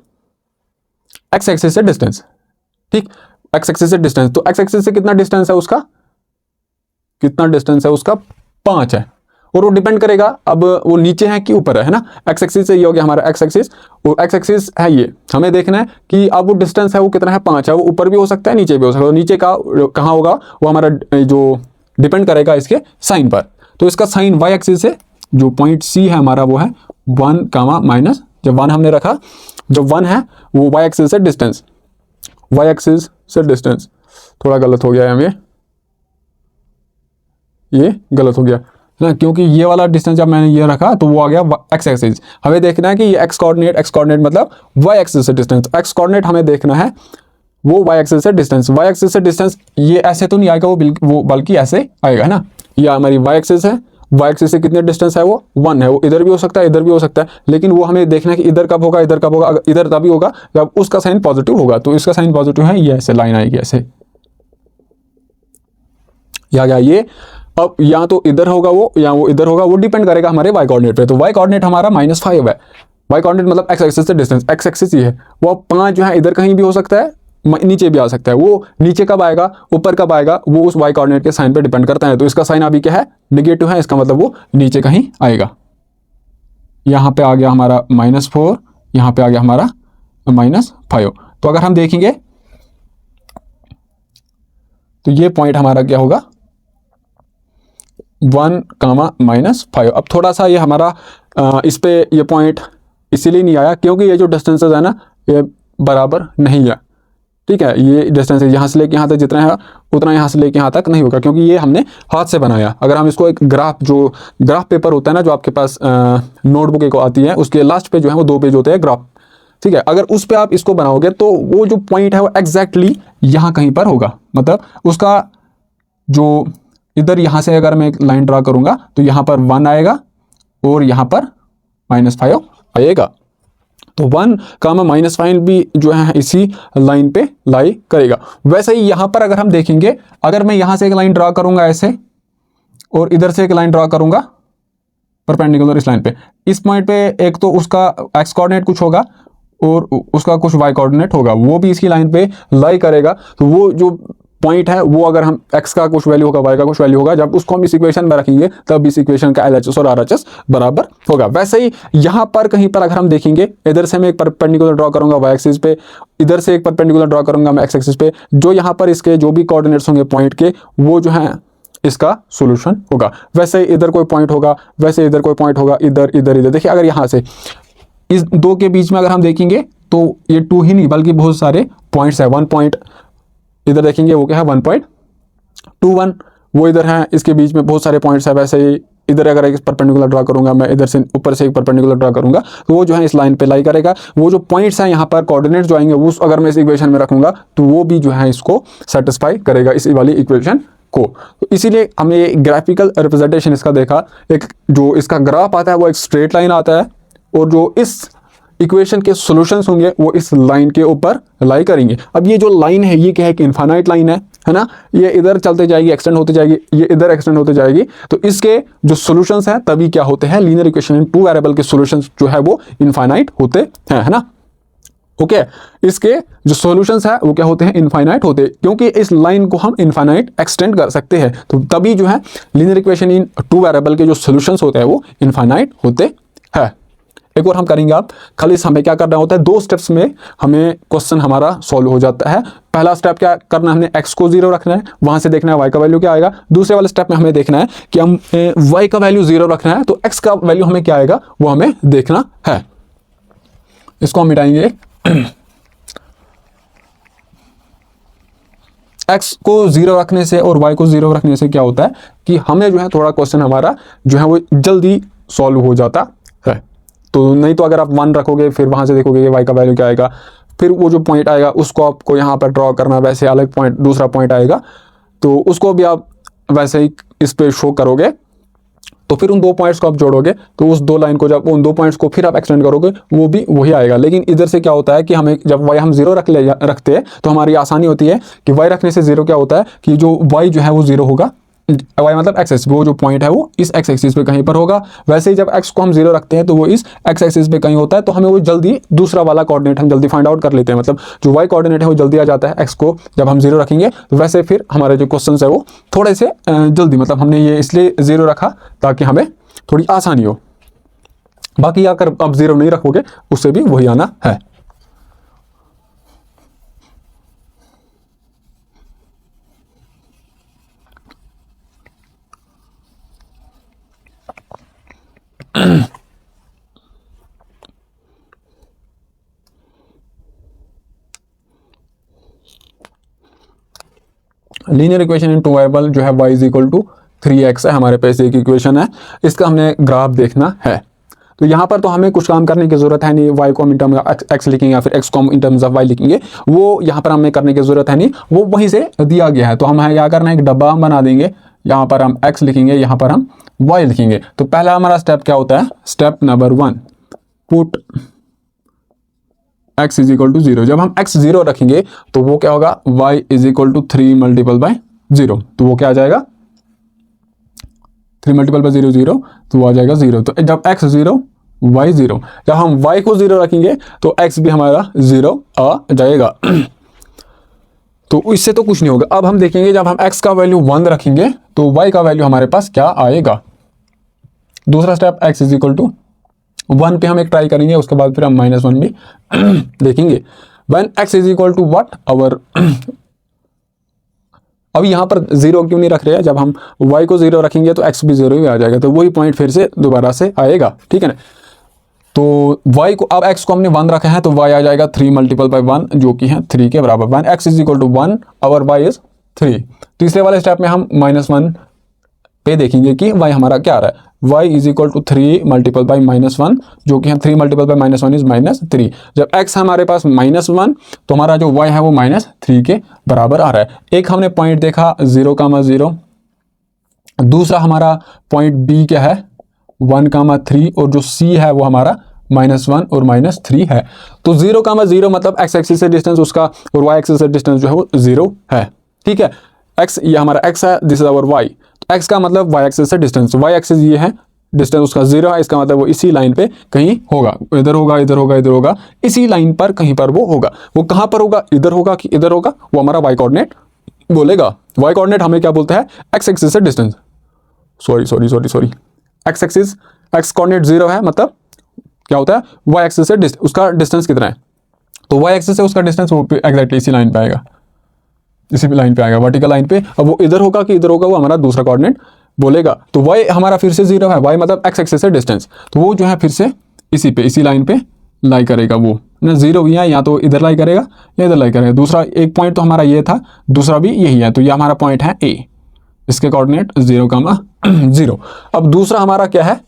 x एक्सिस से डिस्टेंस, ठीक, x एक्सिस से डिस्टेंस। तो x एक्सिस से कितना डिस्टेंस है उसका, कितना डिस्टेंस है उसका, 5 है। और वो डिपेंड करेगा अब वो नीचे है कि ऊपर है ना। x एक्सिस से ये हो गया हमारा x एक्सिस, और x एक्सिस है ये। हमें देखना है कि अब वो डिस्टेंस है वो कितना है, 5 है। वो ऊपर भी हो सकता है, नीचे भी हो सकता है। नीचे का कहाँ होगा, वो हमारा जो डिपेंड करेगा इसके साइन पर। तो इसका साइन y एक्सिस से जो पॉइंट C है हमारा वो है 1, माइनस, जब 1 हमने रखा, जब 1 है वो y एक्सिस से डिस्टेंस, y एक्सिस से डिस्टेंस। थोड़ा गलत हो गया है, ये गलत हो गया ना, क्योंकि ये वाला डिस्टेंस जब मैंने ये रखा तो वो आ गया x एक्सिस। हमें देखना है कि ये x कोऑर्डिनेट मतलब y एक्सिस से डिस्टेंस। x कोऑर्डिनेट हमें देखना है वो y एक्सिस से डिस्टेंस। y एक्सिस से डिस्टेंस ये ऐसे तो नहीं आएगा, वो बल्कि ऐसे आएगा, है ना। ये हमारी y एक्सिस है, y एक्सिस से कितने डिस्टेंस है, वो 1 है। वो इधर भी हो सकता है, इधर भी हो सकता है, लेकिन वो हमें देखना है कि इधर कब होगा, इधर कब होगा। अगर इधर तभी होगा जब उसका साइन पॉजिटिव होगा। तो इसका साइन पॉजिटिव है, ये ऐसे लाइन आएगी, ऐसे या गया ये। अब या तो इधर होगा वो, या वो इधर होगा, वो डिपेंड करेगा हमारे y कोऑर्डिनेट पे। तो y कोऑर्डिनेट हमारा -5 है। y कोऑर्डिनेट मतलब x एक्सिस से डिस्टेंस, x एक्सिस ही है। वो 5 जो है इधर कहीं भी हो सकता है, नीचे भी आ सकता है। वो नीचे कब आएगा, ऊपर कब आएगा, वो उस y कोऑर्डिनेट के साइन पे डिपेंड करता है। तो इसका साइन अभी क्या है, नेगेटिव है। इसका मतलब वो नीचे कहीं आएगा। यहाँ पे आ गया हमारा -4, यहाँ पे आ गया हमारा -5। तो अगर हम देखेंगे तो ये पॉइंट हमारा क्या होगा, 1, -5। अब थोड़ा सा ये हमारा इस पे ये पॉइंट इसीलिए नहीं आया क्योंकि ये जो डिस्टेंसेस है ना, ये बराबर नहीं है, ठीक है। ये डिस्टेंस यहाँ से लेके यहाँ तक जितना है उतना यहाँ से लेके यहाँ तक नहीं होगा, क्योंकि ये हमने हाथ से बनाया। अगर हम इसको एक ग्राफ पेपर होता है ना, जो आपके पास नोटबुक एक आती है, उसके लास्ट पे जो है वो 2 पेज होते हैं ग्राफ, ठीक है। अगर उस पर आप इसको बनाओगे तो वो जो पॉइंट है वो एग्जैक्टली यहाँ कहीं पर होगा। मतलब उसका जो इधर यहाँ से अगर मैं एक लाइन ड्रा करूंगा तो यहाँ पर 1 आएगा और यहाँ पर -5 आएगा। तो 1, -5 भी जो है इसी लाइन पे लाई करेगा। वैसे ही यहाँ पर अगर हम देखेंगे, अगर मैं यहाँ से एक लाइन ड्रा करूंगा ऐसे, और इधर से एक लाइन ड्रा करूंगा परपेंडिकुलर इस लाइन पे, इस पॉइंट पे एक तो उसका x कोऑर्डिनेट कुछ होगा और उसका कुछ y कोऑर्डिनेट होगा, वो भी इसकी लाइन पे लाई करेगा। तो वो जो पॉइंट है वो अगर हम x का कुछ वैल्यू होगा, y का कुछ वैल्यू होगा, जब उसको हम इस इक्वेशन में रखेंगे तब इस इक्वेशन का LHS और RHS बराबर होगा। वैसे ही यहाँ पर कहीं पर अगर हम देखेंगे, इधर से मैं एक परपेंडिकुलर ड्रॉ करूंगा y एक्सिस पे, इधर से एक परपेंडिकुलर ड्रॉ करूंगा मैं x एक्सिस पे, जो यहाँ पर इसके जो भी कोऑर्डिनेट्स होंगे पॉइंट के, वो जो है इसका सोल्यूशन होगा। वैसे इधर कोई पॉइंट होगा, वैसे इधर कोई पॉइंट होगा, इधर इधर इधर। देखिए अगर यहाँ से इस 2 के बीच में अगर हम देखेंगे तो ये 2 ही नहीं बल्कि बहुत सारे पॉइंट्स है। 1 पॉइंट इधर देखेंगे वो क्या है 1.21, वो इधर है, इसके बीच में बहुत सारे पॉइंट्स है। वैसे ही इधर अगर एक परपेंडिकुलर ड्रा करूंगा मैं, इधर से ऊपर से एक परपेंडिकुलर ड्रा करूंगा तो वो जो है इस लाइन पे लाई करेगा। वो जो पॉइंट्स हैं यहाँ पर कोऑर्डिनेट्स जो आएंगे वो अगर मैं इस इक्वेशन में रखूंगा तो वो भी जो है इसको सेटिस्फाई करेगा, इस वाली इक्वेशन को। तो इसीलिए हमने ये ग्राफिकल रिप्रेजेंटेशन इसका देखा। एक जो इसका ग्राफ आता है वो एक स्ट्रेट लाइन आता है, और जो इस इक्वेशन के सॉल्यूशंस होंगे वो इस लाइन के ऊपर लाई करेंगे। अब ये जो लाइन है ये क्या है कि इनफाइनाइट लाइन है ना। ये इधर चलते जाएगी, एक्सटेंड होती जाएगी, ये इधर एक्सटेंड होती जाएगी। तो इसके जो सॉल्यूशंस हैं तभी क्या होते हैं, लीनियर इक्वेशन इन 2 वेरिएबल के सॉल्यूशंस जो है वो इनफाइनाइट होते हैं, है ना। ओके, इसके जो सॉल्यूशंस है वो क्या होते हैं, इनफाइनाइट होते हैं, क्योंकि इस लाइन को हम इनफाइनाइट एक्सटेंड कर सकते हैं। तो तभी जो है लीनियर इक्वेशन इन 2 वेरिएबल के जो सॉल्यूशंस होते हैं वो इनफाइनाइट होते हैं। एक और हम करेंगे, आप खाली हमें क्या करना होता है, 2 स्टेप्स में हमें क्वेश्चन हमारा सॉल्व हो जाता है। पहला स्टेप क्या करना है, हमने x को 0 रखना है, वहां से देखना है y का वैल्यू क्या आएगा। दूसरे वाले स्टेप में हमें देखना है कि हम y का वैल्यू 0 रखना है, तो x का वैल्यू हमें क्या आएगा वो हमें देखना है। इसको हम मिटाएंगे। x को 0 रखने से और y को 0 रखने से क्या होता है कि हमें जो है थोड़ा क्वेश्चन हमारा जो है वो जल्दी सॉल्व हो जाता है। तो नहीं तो अगर आप 1 रखोगे फिर वहाँ से देखोगे कि y का वैल्यू क्या आएगा, फिर वो जो पॉइंट आएगा उसको आपको यहाँ पर ड्रॉ करना, वैसे अलग पॉइंट दूसरा पॉइंट आएगा तो उसको भी आप वैसे ही इस पे शो करोगे। तो फिर उन 2 पॉइंट्स को आप जोड़ोगे तो उस 2 लाइन को जब उन 2 पॉइंट्स को फिर आप एक्सटेंड करोगे वो भी वही आएगा। लेकिन इधर से क्या होता है कि हमें जब y हम 0 रखते हैं तो हमारी आसानी होती है कि y रखने से 0 क्या होता है कि जो y जो है वो 0 होगा, y मतलब x एक्सिस, वो जो पॉइंट है वो इस x एक्सिस पे कहीं पर होगा। वैसे ही जब x को हम 0 रखते हैं तो वो इस x एक्सिस पे कहीं होता है, तो हमें वो जल्दी दूसरा वाला कोऑर्डिनेट हम जल्दी फाइंड आउट कर लेते हैं, मतलब जो y कोऑर्डिनेट है वो जल्दी आ जाता है x को जब हम 0 रखेंगे। तो वैसे फिर हमारे जो क्वेश्चन है वो थोड़े से जल्दी, मतलब हमने ये इसलिए 0 रखा ताकि हमें थोड़ी आसानी हो। बाकी अगर आप 0 नहीं रखोगे उससे भी वही आना है। लीनियर इक्वेशन इन 2 वेरिएबल जो है y is equal to 3x है, हमारे पास एक इक्वेशन है, इसका हमने ग्राफ देखना है। तो यहाँ पर तो हमें कुछ काम करने की जरूरत है नहीं, y को हम इन टर्म्स ऑफ x लिखेंगे या फिर x को हम इन टर्म्स ऑफ y लिखेंगे, वो यहाँ पर हमें करने की जरूरत है नहीं, वो वहीं से दिया गया है। तो हम क्या करना है, एक डब्बा हम बना देंगे, यहाँ पर हम x लिखेंगे, यहाँ पर हम y लिखेंगे। तो पहला हमारा स्टेप क्या होता है, step number 1, put x is equal to 0। जब हम x 0 रखेंगे तो वो क्या होगा, y is equal to 3 multiple by 0, तो वो क्या आ जाएगा 3 मल्टीपल बाय 0 0, तो वो आ जाएगा 0। तो जब x 0 y 0, जब हम y को 0 रखेंगे तो x भी हमारा 0 आ जाएगा। तो इससे तो कुछ नहीं होगा। अब हम देखेंगे जब हम x का वैल्यू 1 रखेंगे तो y का वैल्यू हमारे पास क्या आएगा। दूसरा step x is equal to 1 पे हम एक ट्राई करेंगे, उसके बाद फिर हम -1 भी देखेंगे। When x is equal to what our, अब यहाँ पर 0 क्यों नहीं रख रहे हैं, जब हम y को 0 रखेंगे तो x भी 0 ही आ जाएगा, तो वही पॉइंट फिर से दोबारा से आएगा, ठीक है ना। तो y को, अब x को हमने 1 रखा है तो y आ जाएगा 3 मल्टीपल बाय 1 जो कि है 3 के बराबर। When x is equal to 1 our y is 3। तीसरे वाले स्टेप में हम -1 पे देखेंगे कि y हमारा क्या आ रहा है, y is equal to 3 multiple by -1 जो कि हम 3 मल्टीपल बाई -1 इज -3। जब x हमारे पास -1 तो हमारा जो y है वो -3 के बराबर आ रहा है। एक हमने पॉइंट देखा 0,0, दूसरा हमारा पॉइंट b क्या है 1,3, और जो c है वो हमारा -1 और -3 है। तो 0,0 मतलब x एक्सिस से डिस्टेंस उसका और y एक्सिस से डिस्टेंस जो है वो 0 है, ठीक है। x ये हमारा x है, this is our y। x का मतलब y एक्सिस से डिस्टेंस, y एक्सिस ये है, डिस्टेंस उसका 0 है, इसका मतलब वो इसी लाइन पे कहीं होगा, इधर होगा, इधर होगा, इधर होगा, इसी लाइन पर कहीं पर वो होगा। वो कहाँ पर होगा, इधर होगा कि इधर होगा, वो हमारा y कोऑर्डिनेट बोलेगा। y कोऑर्डिनेट हमें क्या बोलता है, x एक्सिस से distance, sorry x axis, x coordinate 0 है, मतलब क्या होता है y एक्सिस से उसका डिस्टेंस कितना है, तो y एक्सिस से उसका डिस्टेंस वो एग्जैक्टली इसी लाइन पे आएगा, इसी लाइन पे आएगा, वर्टिकल लाइन पे। अब वो इधर होगा कि इधर होगा, वो हमारा दूसरा कोऑर्डिनेट बोलेगा। तो y हमारा फिर से 0 है, y मतलब x एक्सिस से डिस्टेंस, तो वो जो है फिर से इसी पे, इसी लाइन पे लाई करेगा, वो ना 0 भी है, या तो इधर लाई करेगा या इधर लाई करेगा। दूसरा एक पॉइंट तो हमारा ये था, दूसरा भी यही है, तो ये हमारा पॉइंट है a, इसके कोऑर्डिनेट 0,0। अब दूसरा हमारा क्या है,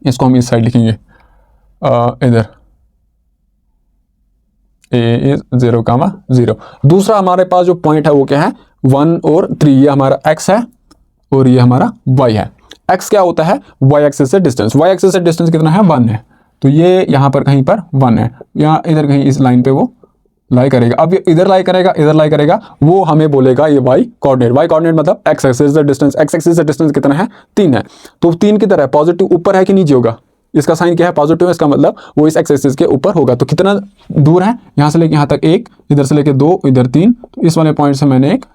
इसको हम इस साइड लिखेंगे, इधर a इज 0,0। दूसरा हमारे पास जो पॉइंट है वो क्या है 1 और 3, ये हमारा x है और ये हमारा y है। x क्या होता है y एक्सिस से डिस्टेंस, y एक्सिस से डिस्टेंस कितना है 1 है, तो ये यहाँ पर कहीं पर 1 है, यहाँ इधर कहीं इस लाइन पे वो लाई करेगा। अब ये इधर लाई करेगा, इधर लाई करेगा, वो हमें बोलेगा ये y कोऑर्डिनेट मतलब x एक्सिस से डिस्टेंस, x एक्सिस से डिस्टेंस कितना है 3 है, तो 3 की तरह पॉजिटिव ऊपर है कि नीचे होगा, इसका साइन क्या है पॉजिटिव है, इसका मतलब वो इस x एक्सिस के ऊपर होगा। तो कितना दूर है, यहाँ से लेके यहाँ तक 1, इधर से लेके 2, इधर 3, तो इस वाले पॉइंट से मैंने एक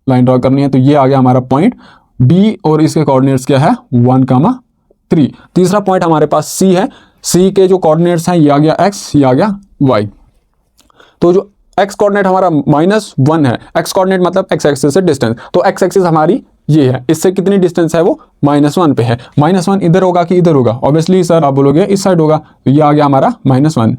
लाइन ड्रॉ करनी है, तो ये आ गया हमारा पॉइंट B और इसके कोऑर्डिनेट्स क्या है 1,3। तीसरा पॉइंट हमारे पास C है, C के जो कोऑर्डिनेट्स हैं ये आ गया x, ये आ गया y। तो जो x कोऑर्डिनेट हमारा -1 है, x कोऑर्डिनेट मतलब x एक्सिस से डिस्टेंस, तो x एक्सिस हमारी ये है, इससे कितनी डिस्टेंस है वो -1 पे है। -1 इधर होगा कि इधर होगा, ऑब्वियसली सर आप बोलोगे इस साइड होगा, तो ये आ गया हमारा -1,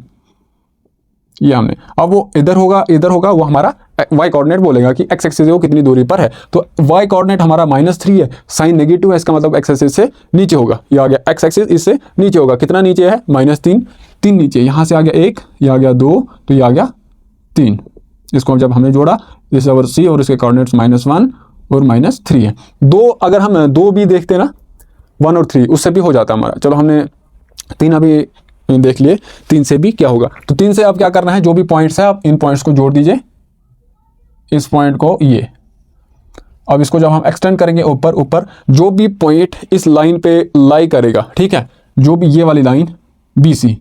ये हमने। अब वो इधर होगा, वो हमारा वाई कोऑर्डिनेट बोलेगा कि एक्स एक्सिस से वो कितनी दूरी पर है। तो वाई कोऑर्डिनेट हमारा -3 है, साइन नेगेटिव है, इसका मतलब एक्स एक्सिस से नीचे होगा। ये आ गया एक्स एक्सिस इससे नीचे होगा, कितना नीचे है -3, 3 नीचे, यहाँ से आ गया 1, ये आ गया 2, तो ये आ गया 3। इसको जब हमने जोड़ा दिस ओवर सी और इसके कोऑर्डिनेट्स -1 और -3 है। 2 अगर हम 2 भी देखते ना 1 और 3 उससे भी हो जाता हमारा। चलो हमने 3 अभी देख लिए, 3 से भी क्या होगा। तो 3 से अब क्या करना है, जो भी पॉइंट्स है आप इन पॉइंट्स को जोड़ दीजिए, इस पॉइंट को ये। अब इसको जब हम एक्सटेंड करेंगे ऊपर ऊपर, जो भी पॉइंट इस लाइन पे लाई करेगा, ठीक है, जो भी ये वाली लाइन BC,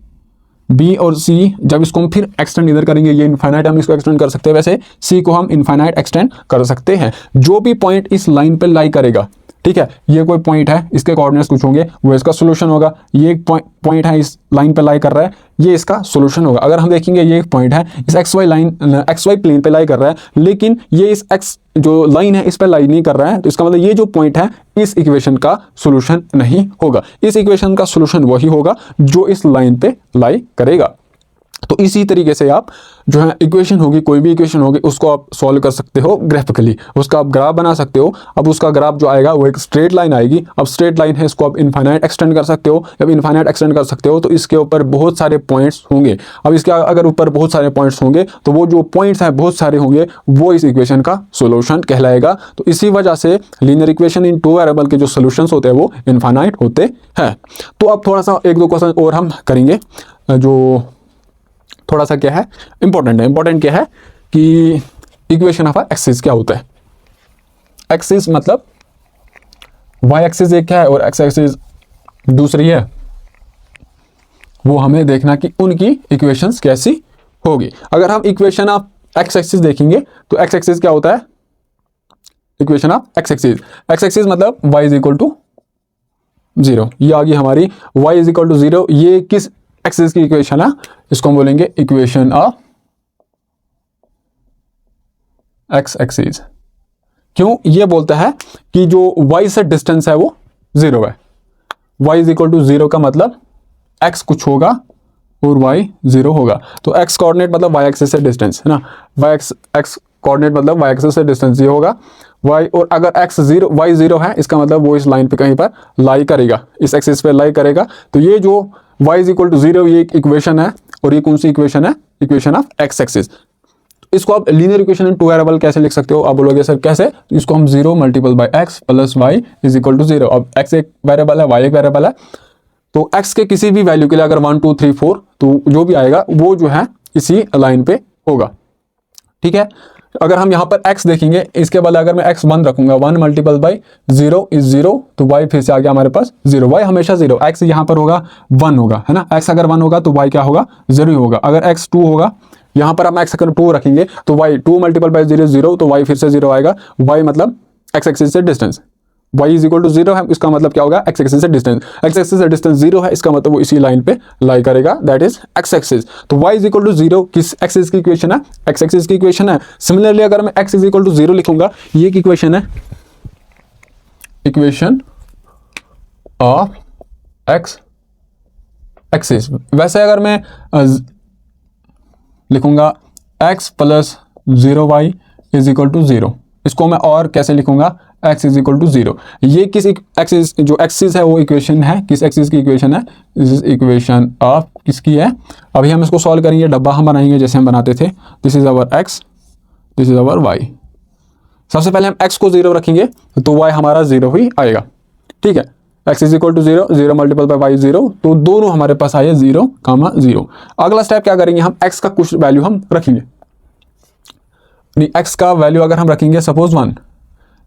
B और C, जब इसको हम फिर एक्सटेंड इधर करेंगे, ये इनफाइनाइट हम इसको एक्सटेंड कर सकते हैं, वैसे C को हम इनफाइनाइट एक्सटेंड कर सकते हैं। जो भी पॉइंट इस लाइन पे लाई करेगा, ठीक है, ये कोई पॉइंट है, इसके कोऑर्डिनेट्स कुछ होंगे, वो इसका सोल्यूशन होगा। ये एक पॉइंट है इस लाइन पे लाई कर रहा है, ये इसका सोल्यूशन होगा। अगर हम देखेंगे ये एक पॉइंट है इस XY प्लेन पे लाई कर रहा है, लेकिन ये इस X जो लाइन है इस पे लाई नहीं कर रहा है, तो इसका मतलब ये जो पॉइंट है इस इक्वेशन का सोल्यूशन नहीं होगा। इस इक्वेशन का सोल्यूशन वही होगा जो इस लाइन पे लाई करेगा। तो इसी तरीके से आप जो है इक्वेशन होगी, कोई भी इक्वेशन होगी, उसको आप सॉल्व कर सकते हो ग्राफिकली, उसका आप ग्राफ बना सकते हो। अब उसका ग्राफ जो आएगा वो एक स्ट्रेट लाइन आएगी। अब स्ट्रेट लाइन है, इसको आप इनफाइनाइट एक्सटेंड कर सकते हो। जब इनफाइनाइट एक्सटेंड कर सकते हो तो इसके ऊपर बहुत सारे पॉइंट्स होंगे। अब इसके अगर ऊपर बहुत सारे पॉइंट्स होंगे तो वो जो पॉइंट्स हैं बहुत सारे होंगे, वो इस इक्वेशन का सोल्यूशन कहलाएगा। तो इसी वजह से लीनियर इक्वेशन इन 2 वेरिएबल के जो सोल्यूशंस होते हैं वो इनफाइनाइट होते हैं। तो अब थोड़ा सा 1-2 क्वेश्चन और हम करेंगे, जो थोड़ा सा क्या है इंपॉर्टेंट है। इंपॉर्टेंट क्या है कि इक्वेशन ऑफ एक्सिस क्या होता है। एक्सिस मतलब वाई एक्सिस एक है और एक्स एक्सिस दूसरी है, वो हमें देखना कि उनकी इक्वेशंस कैसी होगी। अगर हम इक्वेशन ऑफ एक्स एक्सिस देखेंगे तो एक्स एक्सिस क्या होता है, इक्वेशन ऑफ एक्स एक्सिस मतलब y इज इक्वल टू 0। ये आ गई हमारी y इज इक्वल टू 0। ये किस एक्सिस की इक्वेशन है, इसको हम बोलेंगे इक्वेशन ऑफ एक्स एक्सिस। क्यों ये बोलता है कि जो y से डिस्टेंस है वो 0 है। y इज इक्वल टू 0 का मतलब x कुछ होगा और y 0 होगा। तो x कोऑर्डिनेट मतलब y एक्सिस से डिस्टेंस है ना, x कोऑर्डिनेट मतलब y एक्सिस से डिस्टेंस ये होगा y। और अगर y 0 है, इसका मतलब वो इस लाइन पे कहीं पर लाई करेगा, इस एक्सिस पे लाई करेगा। तो ये जो y इज इक्वल टू 0 ये एक इक्वेशन है, और ये कौन सी इक्वेशन है, इक्वेशन ऑफ एक्स एक्सिस। इसको आप लीनियर इक्वेशन इन 2 वेरिएबल कैसे लिख सकते हो, आप बोलोगे सर कैसे, तो इसको हम 0 multiple by x plus y is equal to 0। अब x एक वेरिएबल है, y एक वेरिएबल है, तो x के किसी भी वैल्यू के लिए अगर 1 2 3 4 तो जो भी आएगा वो जो है इसी लाइन पे होगा, ठीक है। अगर हम यहाँ पर x देखेंगे, इसके बदले अगर मैं x 1 रखूंगा, 1 मल्टीपल बाई 0 इज 0, तो y फिर से आ गया हमारे पास 0। y हमेशा 0, x यहाँ पर होगा 1 होगा, है ना। x अगर 1 होगा तो y क्या होगा, 0 ही होगा। अगर x 2 होगा, यहाँ पर हम x अगर 2 रखेंगे तो y 2 मल्टीपल बाई 0 0, तो y फिर से 0 आएगा। y मतलब x एक्सिस से distance, y is equal to 0 है, इसका मतलब क्या होगा, x एक्सिस से डिस्टेंस। x एक्सिस से डिस्टेंस 0 है, इसका मतलब वो इसी लाइन पे लाई करेगा, दैट इज x एक्सिस। तो y इज इक्वल टू 0 किस एक्सिस की इक्वेशन है, x एक्सिस की इक्वेशन है। सिमिलरली अगर मैं x इज इक्वल टू 0 लिखूंगा, ये एक इक्वेशन है, इक्वेशन ऑफ x एक्सिस। वैसे अगर मैं लिखूंगा x plus 0y is equal to 0, इसको मैं और कैसे लिखूंगा, x इज इक्वल टू 0। ये किस एक्सिस, जो एक्सिस है वो इक्वेशन है, किस एक्सिस की इक्वेशन है, दिस इज इक्वेशन ऑफ किसकी है। अभी हम इसको सॉल्व करेंगे, डब्बा हम बनाएंगे जैसे हम बनाते थे, this is our x, this is our y। सबसे पहले हम x को 0 रखेंगे तो y हमारा 0 ही आएगा, ठीक है। x is equal to 0, 0 multiple by y 0, तो दोनों हमारे पास आए 0, 0। अगला स्टेप क्या करेंगे, हम x का कुछ वैल्यू हम रखेंगे। x का वैल्यू अगर हम रखेंगे suppose 1,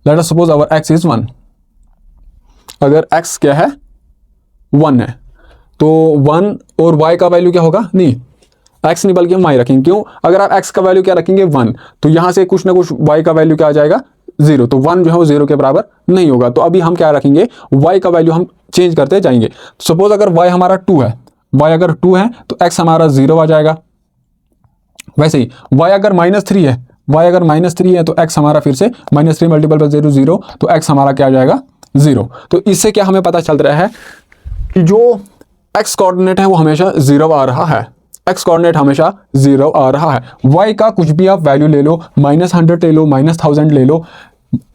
let us suppose our x is 1। अगर x क्या है 1 है, तो 1 और y का वैल्यू क्या होगा, नहीं x नहीं बल्कि हम y रखेंगे। क्यों, अगर आप x का वैल्यू क्या रखेंगे 1, तो यहां से कुछ ना कुछ y का वैल्यू क्या आ जाएगा 0, तो 1 जो है वो 0 के बराबर नहीं होगा। तो अभी हम क्या रखेंगे, y का वैल्यू हम चेंज करते जाएंगे। सपोज अगर y हमारा 2 है, y अगर 2 है तो x हमारा 0 आ जाएगा। वैसे ही y अगर -3 है, y अगर -3 है तो x हमारा फिर से -3 मल्टीपल बाय 0 0, तो x हमारा क्या आ जाएगा 0। तो इससे क्या हमें पता चल रहा है कि जो x कोऑर्डिनेट है वो हमेशा 0 आ रहा है। एक्स कोऑर्डिनेट हमेशा 0 आ रहा है। वाई का कुछ भी आप वैल्यू ले लो, -100 ले लो, -1000 ले लो,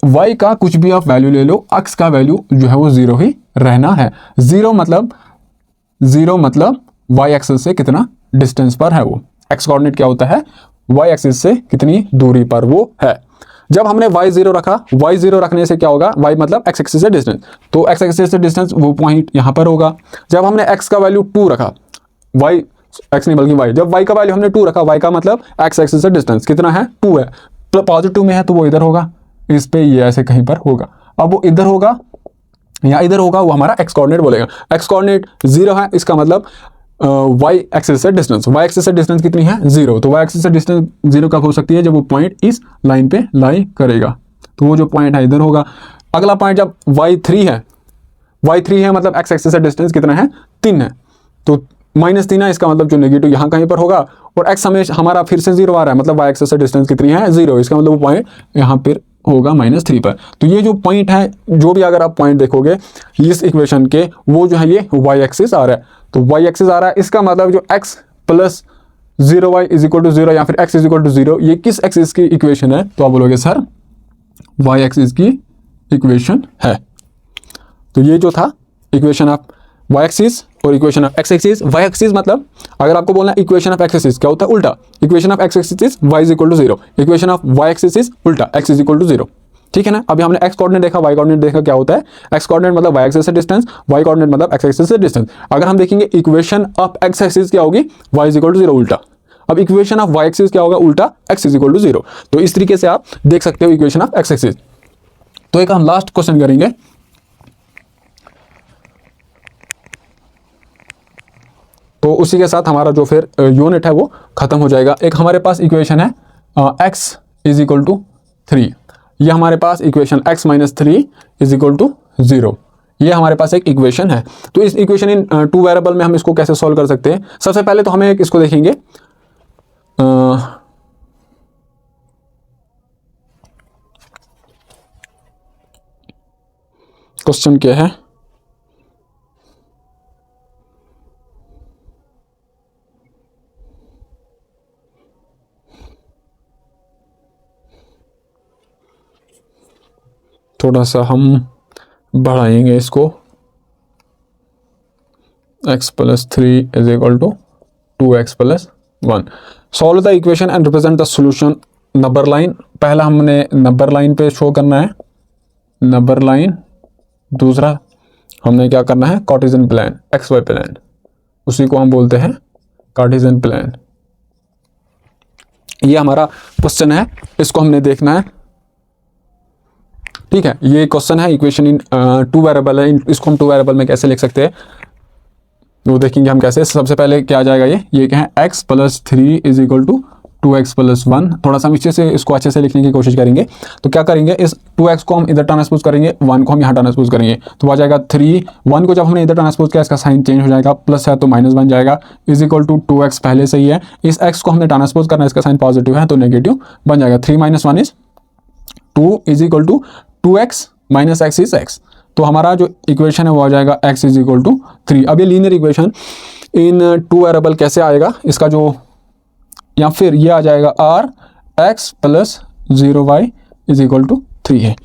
वाई का कुछ भी आप वैल्यू ले लो, एक्स का वैल्यू जो है वो 0 ही रहना है। 0 मतलब वाई एक्सिस से कितना डिस्टेंस पर है वो। एक्स कोऑर्डिनेट क्या होता है, वाई एक्सिस से कितनी दूरी पर वो है। जब हमने y0 रखा, y0 रखने से क्या होगा, y मतलब x एक्सिस से डिस्टेंस, तो x एक्सिस से डिस्टेंस वो पॉइंट यहाँ पर होगा। जब हमने x का वैल्यू 2 रखा, x नहीं बल्कि y, जब y का वैल्यू हमने 2 रखा, y का मतलब x एक्सिस से डिस्टेंस कितना है, 2 है, पॉजिटिव में है तो वो इधर होगा, इस पे ये ऐसे कहीं पर होगा। अब वो इधर होगा या इधर होगा, वो हमारा x कोऑर्डिनेट बोलेगा। x कोऑर्डिनेट 0 है, इसका मतलब y एक्सिस से डिस्टेंस, y एक्सिस से डिस्टेंस कितनी है, 0। तो y एक्सिस से डिस्टेंस 0 कब हो सकती है, जब वो पॉइंट इस लाइन पे लाई करेगा, तो वो जो पॉइंट है इधर होगा। अगला पॉइंट जब y3 है, y3 है मतलब x एक्सिस से डिस्टेंस कितना है, 3 है, तो -3 है, इसका मतलब जो नेगेटिव यहाँ कहीं पर होगा, और x हमेशा हमारा फिर से 0 आ रहा है, मतलब y एक्सिस से डिस्टेंस कितनी है, 0, इसका मतलब वो पॉइंट यहाँ पर होगा -3 पर। तो ये जो पॉइंट है, जो भी अगर आप पॉइंट देखोगे इस इक्वेशन के, वो जो है ये y एक्सिस आ रहा है, तो y एक्सिस आ रहा है, इसका मतलब जो x plus 0y is equal to 0 या फिर x इज इक्वल टू 0, ये किस एक्सिस की इक्वेशन है, तो आप बोलोगे सर y एक्सिस की इक्वेशन है। तो ये जो था इक्वेशन ऑफ y एक्सिस और equation of x axis. y axis मतलब अगर आपको बोलना है इक्वेशन ऑफ x एक्सिस क्या होता है, उल्टा, equation of x axis is y is equal to 0, equation of y axis is उल्टा, x इज इक्वल टू 0, ठीक है ना। अभी हमने x कोऑर्डिनेट देखा, y कोऑर्डिनेट देखा, क्या होता है, x कोऑर्डिनेट मतलब y एक्सिस से डिस्टेंस, y कोऑर्डिनेट मतलब x एक्सिस से डिस्टेंस। अगर हम देखेंगे इक्वेशन ऑफ x एक्सिस क्या होगी, y इज इक्वल टू 0 उल्टा। अब इक्वेशन ऑफ y एक्सिस क्या होगा, उल्टा, x इज इक्वल टू 0। तो इस तरीके से आप देख सकते हो इक्वेशन ऑफ x एक्सिस। तो एक हम लास्ट क्वेश्चन करेंगे, तो उसी के साथ हमारा जो फिर यूनिट है वो खत्म हो जाएगा। एक हमारे पास इक्वेशन है x इज इक्वल टू 3, ये हमारे पास equation x minus 3 is equal to 0, ये हमारे पास एक इक्वेशन है। तो इस इक्वेशन इन 2 वेरिएबल में हम इसको कैसे सॉल्व कर सकते हैं। सबसे पहले तो हमें इसको देखेंगे, क्वेश्चन क्या है, थोड़ा सा हम बढ़ाएंगे इसको, x plus 3 is equal to 2x plus 1। Solve the equation and represent the solution number line. पहला हमने नंबर लाइन पे शो करना है, नंबर लाइन। दूसरा हमने क्या करना है, कार्टेशियन प्लेन, XY प्लेन, उसी को हम बोलते हैं कार्टेशियन प्लेन। ये हमारा क्वेश्चन है, इसको हमने देखना है, ठीक है। ये क्वेश्चन है, इक्वेशन इन 2 वेरिएबल है, इसको हम 2 वेरिएबल में कैसे लिख सकते हैं वो देखेंगे हम कैसे। सबसे पहले क्या आ जाएगा, ये क्या है, x plus 3 is equal to 2x plus 1। थोड़ा सा हम इसको अच्छे से लिखने की कोशिश करेंगे। तो क्या करेंगे, इस 2x को हम इधर ट्रांसपोज करेंगे, 1 को हम यहाँ ट्रांसपोज करेंगे, तो आ जाएगा 3। 1 को जब हमने इधर ट्रांसपोज किया, इसका साइन चेंज हो जाएगा, प्लस है तो माइनस बन जाएगा, इज इक्वल टू 2x पहले से ही है। इस x को हमने ट्रांसपोज करना है, इसका साइन पॉजिटिव है तो नेगेटिव बन जाएगा। 3 minus 1 is 2 is equal to 2x minus x is x। तो हमारा जो इक्वेशन है वो आ जाएगा x इज इक्वल टू 3। अब ये लीनियर इक्वेशन इन 2 वेरिएबल कैसे आएगा, इसका जो, या फिर ये आ जाएगा r x plus 0y is equal to 3 है।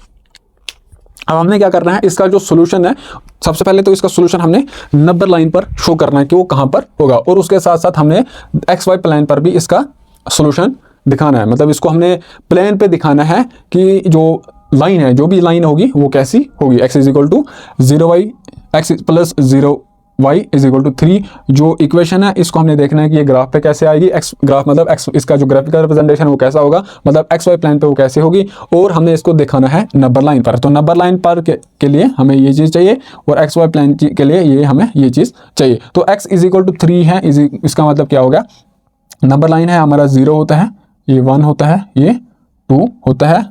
अब हमने क्या करना है, इसका जो सोल्यूशन है, सबसे पहले तो इसका सोल्यूशन हमने नंबर लाइन पर शो करना है कि वो कहाँ पर होगा, और उसके साथ साथ हमने XY प्लेन पर भी इसका सोल्यूशन दिखाना है। मतलब इसको हमने प्लेन पे दिखाना है कि जो लाइन है, जो भी लाइन होगी वो कैसी होगी। x is equal to 0y, x plus 0y is equal to 3। जो इक्वेशन है इसको हमने देखना है कि ये ग्राफ पे कैसे आएगी। x ग्राफ मतलब x, इसका जो ग्राफिकल रिप्रेजेंटेशन वो कैसा होगा, मतलब XY प्लेन पे वो कैसे होगी, और हमने इसको दिखाना है नंबर लाइन पर। तो नंबर लाइन पर के लिए हमें ये चीज़ चाहिए, और XY प्लेन के लिए ये हमें ये चीज़ चाहिए। तो x इज इक्वल टू 3 है, इसका मतलब क्या हो गया, नंबर लाइन है हमारा 0 होता है, ये 1 होता है, ये 2 होता है,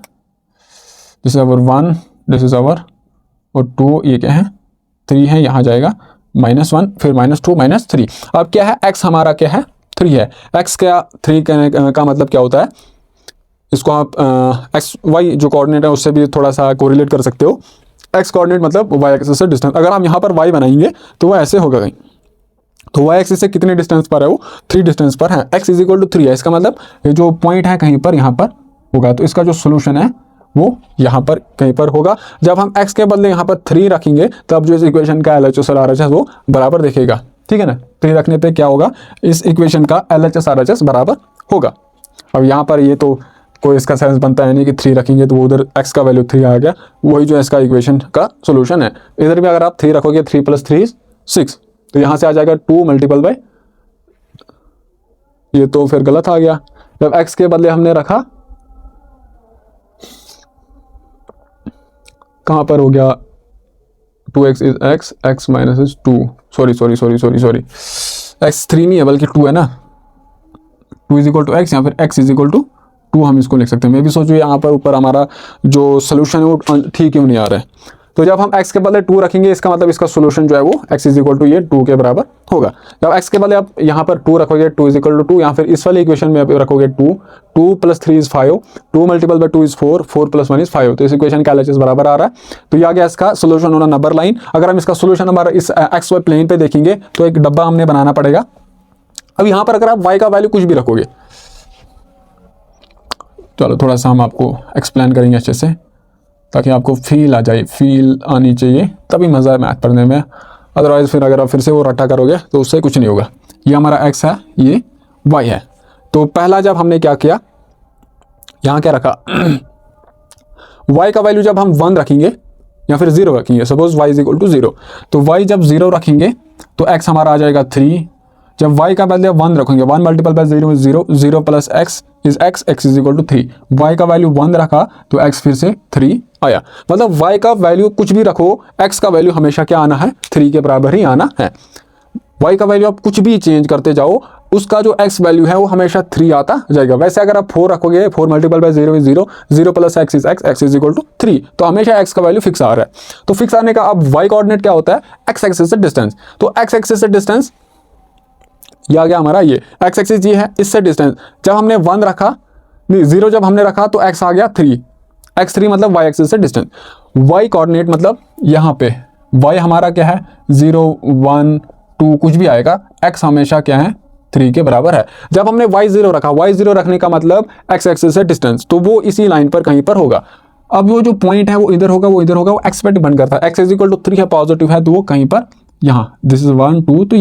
this is our 1, this is our, और 2 ये क्या है, 3 है, यहाँ जाएगा -1, फिर -2 -3। अब क्या है, x हमारा क्या है, 3 है। x क्या 3 का मतलब क्या होता है, इसको आप XY जो कोऑर्डिनेट है उससे भी थोड़ा सा कोरिलेट कर सकते हो। x कोऑर्डिनेट मतलब y एक्सिस से डिस्टेंस। अगर हम यहाँ पर y बनाएंगे तो वह ऐसे होगा कहीं, तो वाई एक्सिस से कितने डिस्टेंस पर है वो 3 डिस्टेंस पर है। x इज इक्वल टू 3 है, इसका मतलब ये जो पॉइंट है कहीं पर यहाँ पर होगा, तो इसका जो सोल्यूशन है वो यहाँ पर कहीं पर होगा। जब हम x के बदले यहाँ पर 3 रखेंगे तब जो इस इक्वेशन का LHS और RHS वो बराबर दिखेगा, ठीक है ना। 3 रखने पे क्या होगा, इस इक्वेशन का LHS RHS बराबर होगा। अब यहाँ पर ये तो कोई इसका सेंस बनता है नहीं कि 3 रखेंगे तो वो उधर x का वैल्यू 3 आ गया, वही जो इसका इक्वेशन का सोल्यूशन है। इधर भी अगर आप 3 रखोगे 3 + 3 = 6, तो यहाँ से आ जाएगा 2 × ये तो फिर गलत आ गया। जब x के बदले हमने रखा, कहाँ पर हो गया, 2x is x, x minus is 2, sorry x 3 नहीं है बल्कि 2 है ना, 2 = x या फिर x = 2 हम इसको लिख सकते हैं। मैं भी सोचूँ यहाँ पर ऊपर हमारा जो सोल्यूशन है वो ठीक क्यों नहीं आ रहा है। तो जब हम x के बदले 2 रखेंगे इसका मतलब इसका सोल्यूशन जो है वो x = ये 2 के बराबर होगा। जब x के बदले आप यहाँ पर 2 रखोगे 2 = 2, या फिर इस वाले इक्वेशन में आप रखोगे 2 + 3 = 5, 2 × 2 = 4, 4 + 1 = 5, तो इस इक्वेशन का LHS बराबर आ रहा है। तो ये आ गया इसका सोल्यूशन होना नंबर लाइन। अगर हम इसका सोल्यूशन हमारा इस XY प्लेन पे देखेंगे तो एक डब्बा हमने बनाना पड़ेगा। अब यहाँ पर अगर आप y का वैल्यू कुछ भी रखोगे, चलो थोड़ा सा हम आपको एक्सप्लेन करेंगे अच्छे से ताकि आपको फील आ जाए, फील आनी चाहिए, तभी मज़ा है मैथ पढ़ने में। अदरवाइज़ फिर अगर आप फिर से वो रट्टा करोगे तो उससे कुछ नहीं होगा। ये हमारा x है, ये y है। तो पहला जब हमने क्या किया, यहाँ क्या रखा y का वैल्यू जब हम 1 रखेंगे या फिर 0 रखेंगे, सपोज y = 0, तो y जब 0 रखेंगे तो x हमारा आ जाएगा 3। जब y का बदले 1 रखेंगे, 1 × 0 = 0, 0 + x is x, x = 3। y का वैल्यू 1 रखा तो x फिर से 3 आया। मतलब y का वैल्यू कुछ भी रखो, x का वैल्यू हमेशा क्या आना है, 3 के बराबर ही आना है। y का वैल्यू आप कुछ भी चेंज करते जाओ, उसका जो x वैल्यू है वो हमेशा 3 आता जाएगा। वैसे अगर आप 4 रखोगे, 4 × 0 = 0, 0 + x is x, x = 3, तो हमेशा x का वैल्यू फिक्स आ रहा है। तो फिक्स आने का अब y कोऑर्डिनेट क्या होता है, x एक्सिस से डिस्टेंस। तो x एक्सिस से डिस्टेंस ये आ गया हमारा, ये x एक्सिस ये है, इससे डिस्टेंस। जब हमने 1 रखा, नहीं 0 जब हमने रखा तो x आ गया 3, x3 मतलब y एक्सिस से डिस्टेंस। y कोऑर्डिनेट मतलब यहाँ पे y हमारा क्या है, 0, 1, 2 कुछ भी आएगा, x हमेशा क्या है, 3 के बराबर है। जब हमने y0 रखा, y0 रखने का मतलब x एक्सिस से डिस्टेंस, तो वो इसी लाइन पर कहीं पर होगा। अब वो जो पॉइंट है वो इधर होगा, वो इधर होगा, वो x पे डिपेंड करता है। x = 3 है, पॉजिटिव है, तो वो कहीं पर यहाँ, दिस इज 1, 2, तो